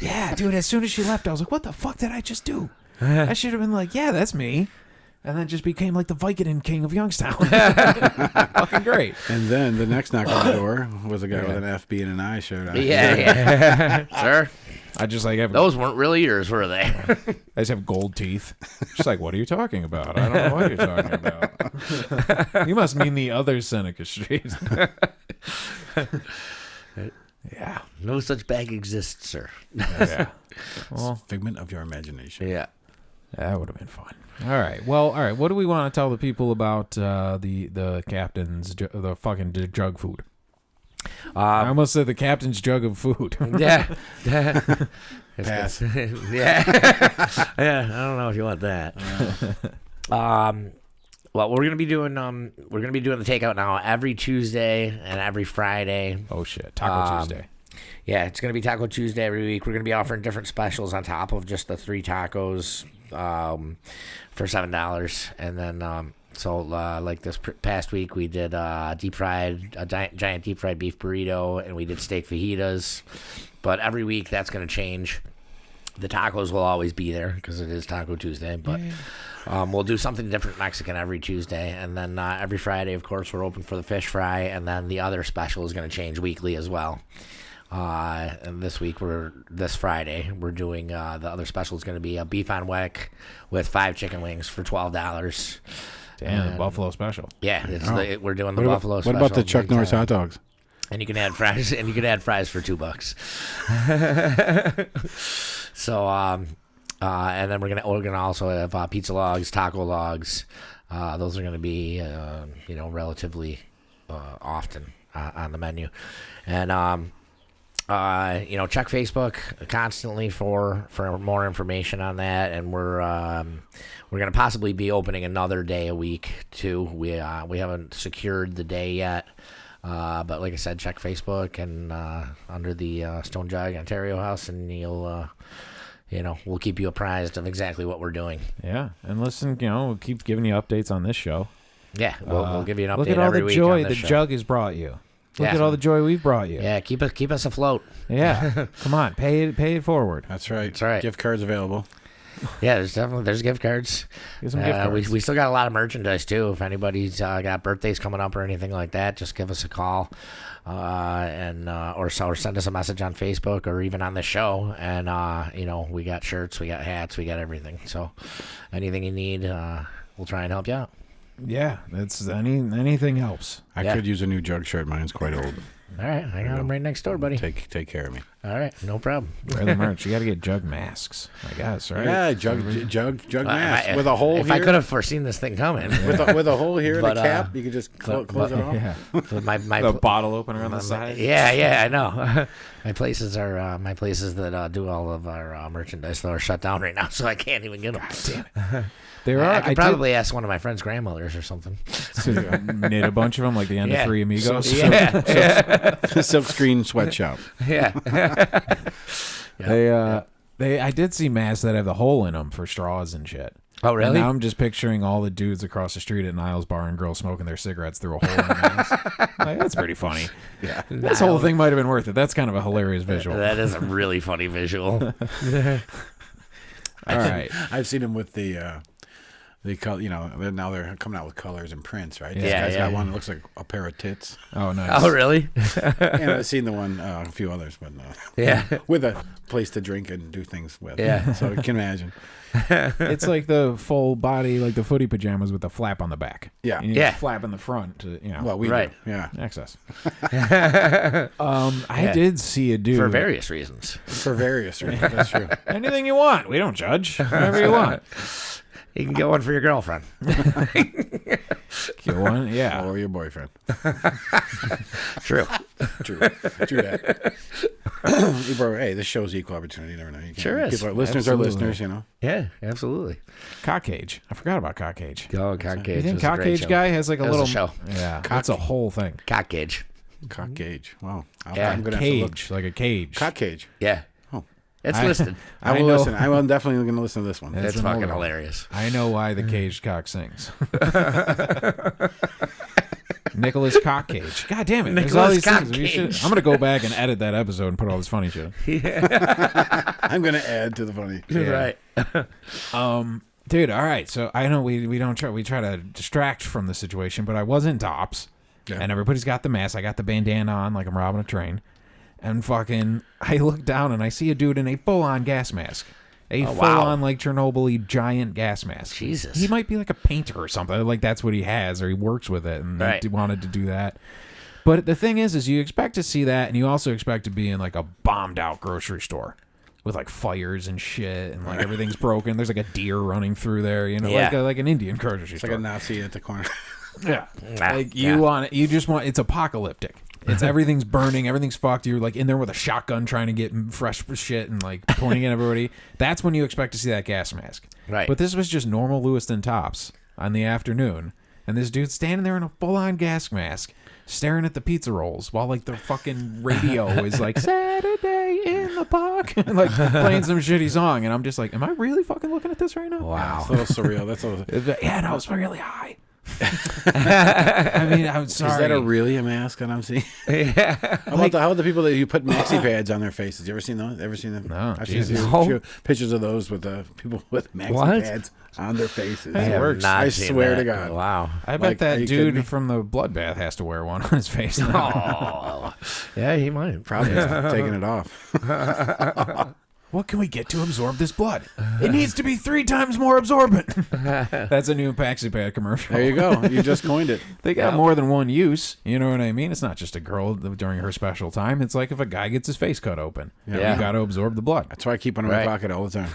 yeah, dude, as soon as she left, I was like, what the fuck did I just do? I should have been like, yeah, that's me. And then just became like the Vicodin king of Youngstown. Fucking great. And then the next knock on the door was a guy with an FB and an I shirt on. Yeah. Sir, I just like have those weren't really yours, were they? I just have gold teeth. She's like, what are you talking about? I don't know what you're talking about. You must mean the other Seneca Street. Yeah. No such bag exists, sir. Yeah. Well, Figment of your imagination. Yeah. that would have been fun. All right. Well, all right. What do we want to tell the people about the captain's the fucking jug food? I almost said the captain's jug of food. Yeah. Pass. Yeah. Yeah. I don't know if you want that. Well, we're gonna be doing the takeout now every Tuesday and every Friday. Oh shit, Taco Tuesday. Yeah, it's gonna be Taco Tuesday every week. We're gonna be offering different specials on top of just the 3 tacos for $7, and then like this past week we did giant deep fried beef burrito, and we did steak fajitas. But every week that's gonna change. The tacos will always be there because it is Taco Tuesday, but. We'll do something different Mexican every Tuesday, and then every Friday, of course, we're open for the fish fry, and then the other special is going to change weekly as well. And this Friday, we're doing the other special is going to be a beef on wick with 5 chicken wings for $12. Damn, Buffalo special. Yeah, we're doing the What Buffalo about, special. what about the Chuck big Norris time. hot dogs? And you can add fries, and you can add fries for $2. So, and then we're gonna also have pizza logs, taco logs. Those are gonna be relatively often on the menu, and check Facebook constantly for more information on that. And we're gonna possibly be opening another day a week too. We haven't secured the day yet. But like I said, check Facebook and under the Stone Jug Ontario House, and you'll we'll keep you apprised of exactly what we're doing. Yeah, and listen, we'll keep giving you updates on this show. Yeah, we'll give you an update Look at all every the week joy on the this show. jug has brought you. Look Yeah. at all the joy we've brought you. Yeah, keep us afloat. Yeah. Come on, pay it forward. That's right. That's right. Gift cards available. Yeah, there's gift cards. Get some gift cards. We still got a lot of merchandise too. If anybody's got birthdays coming up or anything like that, just give us a call, or send us a message on Facebook or even on the show. And we got shirts, we got hats, we got everything. So anything you need, we'll try and help you out. Yeah, it's anything helps. I Yeah. could use a new jug shirt. Mine's quite old. All right, I got them right next door, buddy. Take care of me. All right, no problem. Wear the merch. You got to get Jug masks, I guess, right? Yeah, jug mask with a hole If here. I could have foreseen this thing coming. with a hole here But, and a cap, you could just close it off. Yeah. But my The bottle opener on the side. Yeah, I know. my places that do all of our merchandise though are shut down right now, so I can't even get them. Damn it. There are. I could probably ask one of my friends' grandmothers or soming. knit a bunch of them like the end of Three Amigos. Silk screen sweatshop. Yeah. I did see masks that have the hole in them for straws and shit. Oh, really? And now I'm just picturing all the dudes across the street at Niles Bar and Grill smoking their cigarettes through a hole in the mask. Like, that's pretty funny. Yeah. This whole thing might have been worth it. That's kind of a hilarious visual. That is a really funny visual. All right. I've seen them with the color. Now they're coming out with colors and prints, right? This Yeah, guy's yeah. got one that looks like a pair of tits. Oh, nice. Oh, really? And I've seen the one, a few others, but Yeah. with a place to drink and do things with. Yeah. So you can imagine. It's like the full body, like the footy pajamas with the flap on the back. Yeah. You need Yeah. a flap in the front to, Well, we Right. do. Yeah. access. I did see a dude. For various reasons. For various reasons. That's true. Anything you want. We don't judge. Whatever you want. You can get one for your girlfriend. Get one. Yeah. Or your boyfriend. True. True that. Hey, this show's equal opportunity. You never know. You can't- Sure is. People are, listeners Absolutely. are listeners, you know. Yeah, absolutely. Cock cage. I forgot about cock cage. Go Cock Cage. You think was a cock great cage show. guy has like a That was little a show. Yeah, that's a whole thing. Cock Cage. Cock gauge. Wow. Yeah. I'm gonna have to look. Cage, like a cage. Cock cage. Yeah. Oh. It's I- listed. I will listen. I will definitely going to listen to this one. That's It's an fucking old one. hilarious. I know why the caged cock sings. Nicholas Cock Cage. God damn it. There's all Nicholas these Cock things. Cage. I'm going to go back and edit that episode and put all this funny shit. I'm going to add to the funny. Right. Dude, all right. So I know we try to distract from the situation, but I was in tops. Yeah. And everybody's got the mask. I got the bandana on like I'm robbing a train. And fucking, I look down and I see a dude in a full-on gas mask. A full-on, like, Chernobyl-y giant gas mask. Jesus. He might be like a painter or something. Like, that's what he has, or he works with it, and Right. he wanted to do that. But the thing is you expect to see that, and you also expect to be in, like, a bombed-out grocery store with, like, fires and shit, and, like, everything's broken. There's, like, a deer running through there, you know, Yeah. like an Indian grocery It's store. like a Nazi at the corner. Yeah. Nah, Like yeah. you just want it's apocalyptic. It's everything's burning, everything's fucked. You're like in there with a shotgun trying to get fresh shit and like pointing at everybody. That's when you expect to see that gas mask. Right. But this was just normal Lewiston tops on the afternoon, and this dude's standing there in a full-on gas mask, staring at the pizza rolls while like the fucking radio is like Saturday in the park, and like playing some shitty song, and I'm just like, am I really fucking looking at this right now? Wow. It's a little surreal. That's a, Yeah, no, it's really high. I mean, I'm sorry. is that really a mask that I'm seeing? Yeah. How about the people that you put maxi pads on their faces? You ever seen those? Ever seen them? No, I've seen a Jesus. few pictures of those with people with maxi What? pads on their faces. I have works. not I seen swear that. to God. Wow. I bet Like, are that you kidding me? dude from the bloodbath has to wear one on his face now. Oh. Yeah, he might. Probably taking it off. What can we get to absorb this blood? It needs to be 3 times more absorbent. That's a new Paxipad commercial. There you go. You just coined it. They got more than one use. You know what I mean? It's not just a girl during her special time. It's like if a guy gets his face cut open. Yeah. You got to absorb the blood. That's why I keep one in my Right. pocket all the time.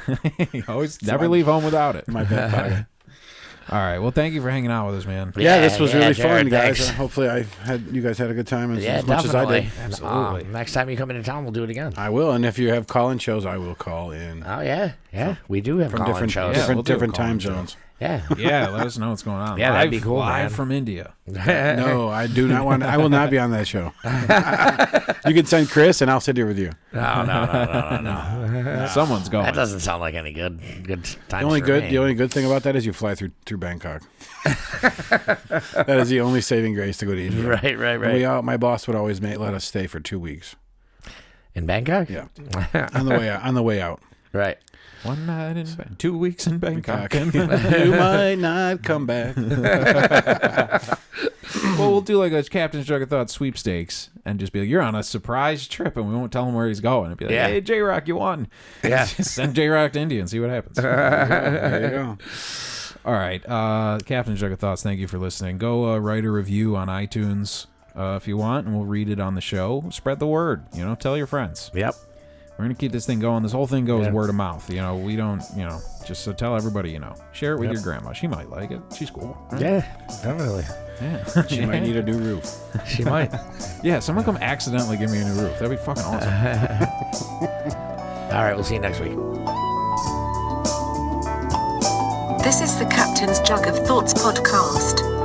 You always never leave home without it. My back pocket. All right. Well, thank you for hanging out with us, man. Yeah, this was really Jared, fun, guys. thanks. Hopefully, you guys had a good time as, Yeah, as much definitely. as I did. Absolutely. Next time you come into town, we'll do it again. I will, and if you have call-in shows, I will call in Oh yeah, yeah. We do have from call-in different shows. Yeah, we'll do a different call-in time show. zones. Yeah. Yeah, let us know what's going on. Yeah, that'd be Live- cool, Live man. from India. No, I do not want. I will not be on that show. You can send Chris, and I'll sit here with you. No. Someone's going. That doesn't sound like any good time. The only good thing about that is you fly through Bangkok. That is the only saving grace to go to India. Right. My boss would always let us stay for 2 weeks. In Bangkok? Yeah, on the way out. Right. One night in 2 weeks in Bangkok. You might not come back. Well, we'll do like a Captain's Jug of Thought sweepstakes and just be like, you're on a surprise trip, and we won't tell him where he's going. And be like, Yeah. hey, J-Rock, you won. Yeah. Just send J-Rock to India and see what happens. There you go. All right. Captain's Jug of Thoughts, thank you for listening. Go write a review on iTunes. if you want, and we'll read it on the show. Spread the word. Tell your friends. Yep. We're going to keep this thing going. This whole thing goes word of mouth. We don't, just so tell everybody, Share it with your grandma. She might like it. She's cool. Right? Yeah, definitely. Yeah. She might need a new roof. She might. Yeah, someone come accidentally give me a new roof. That'd be fucking awesome. All right, we'll see you next week. This is the Captain's Jug of Thoughts podcast.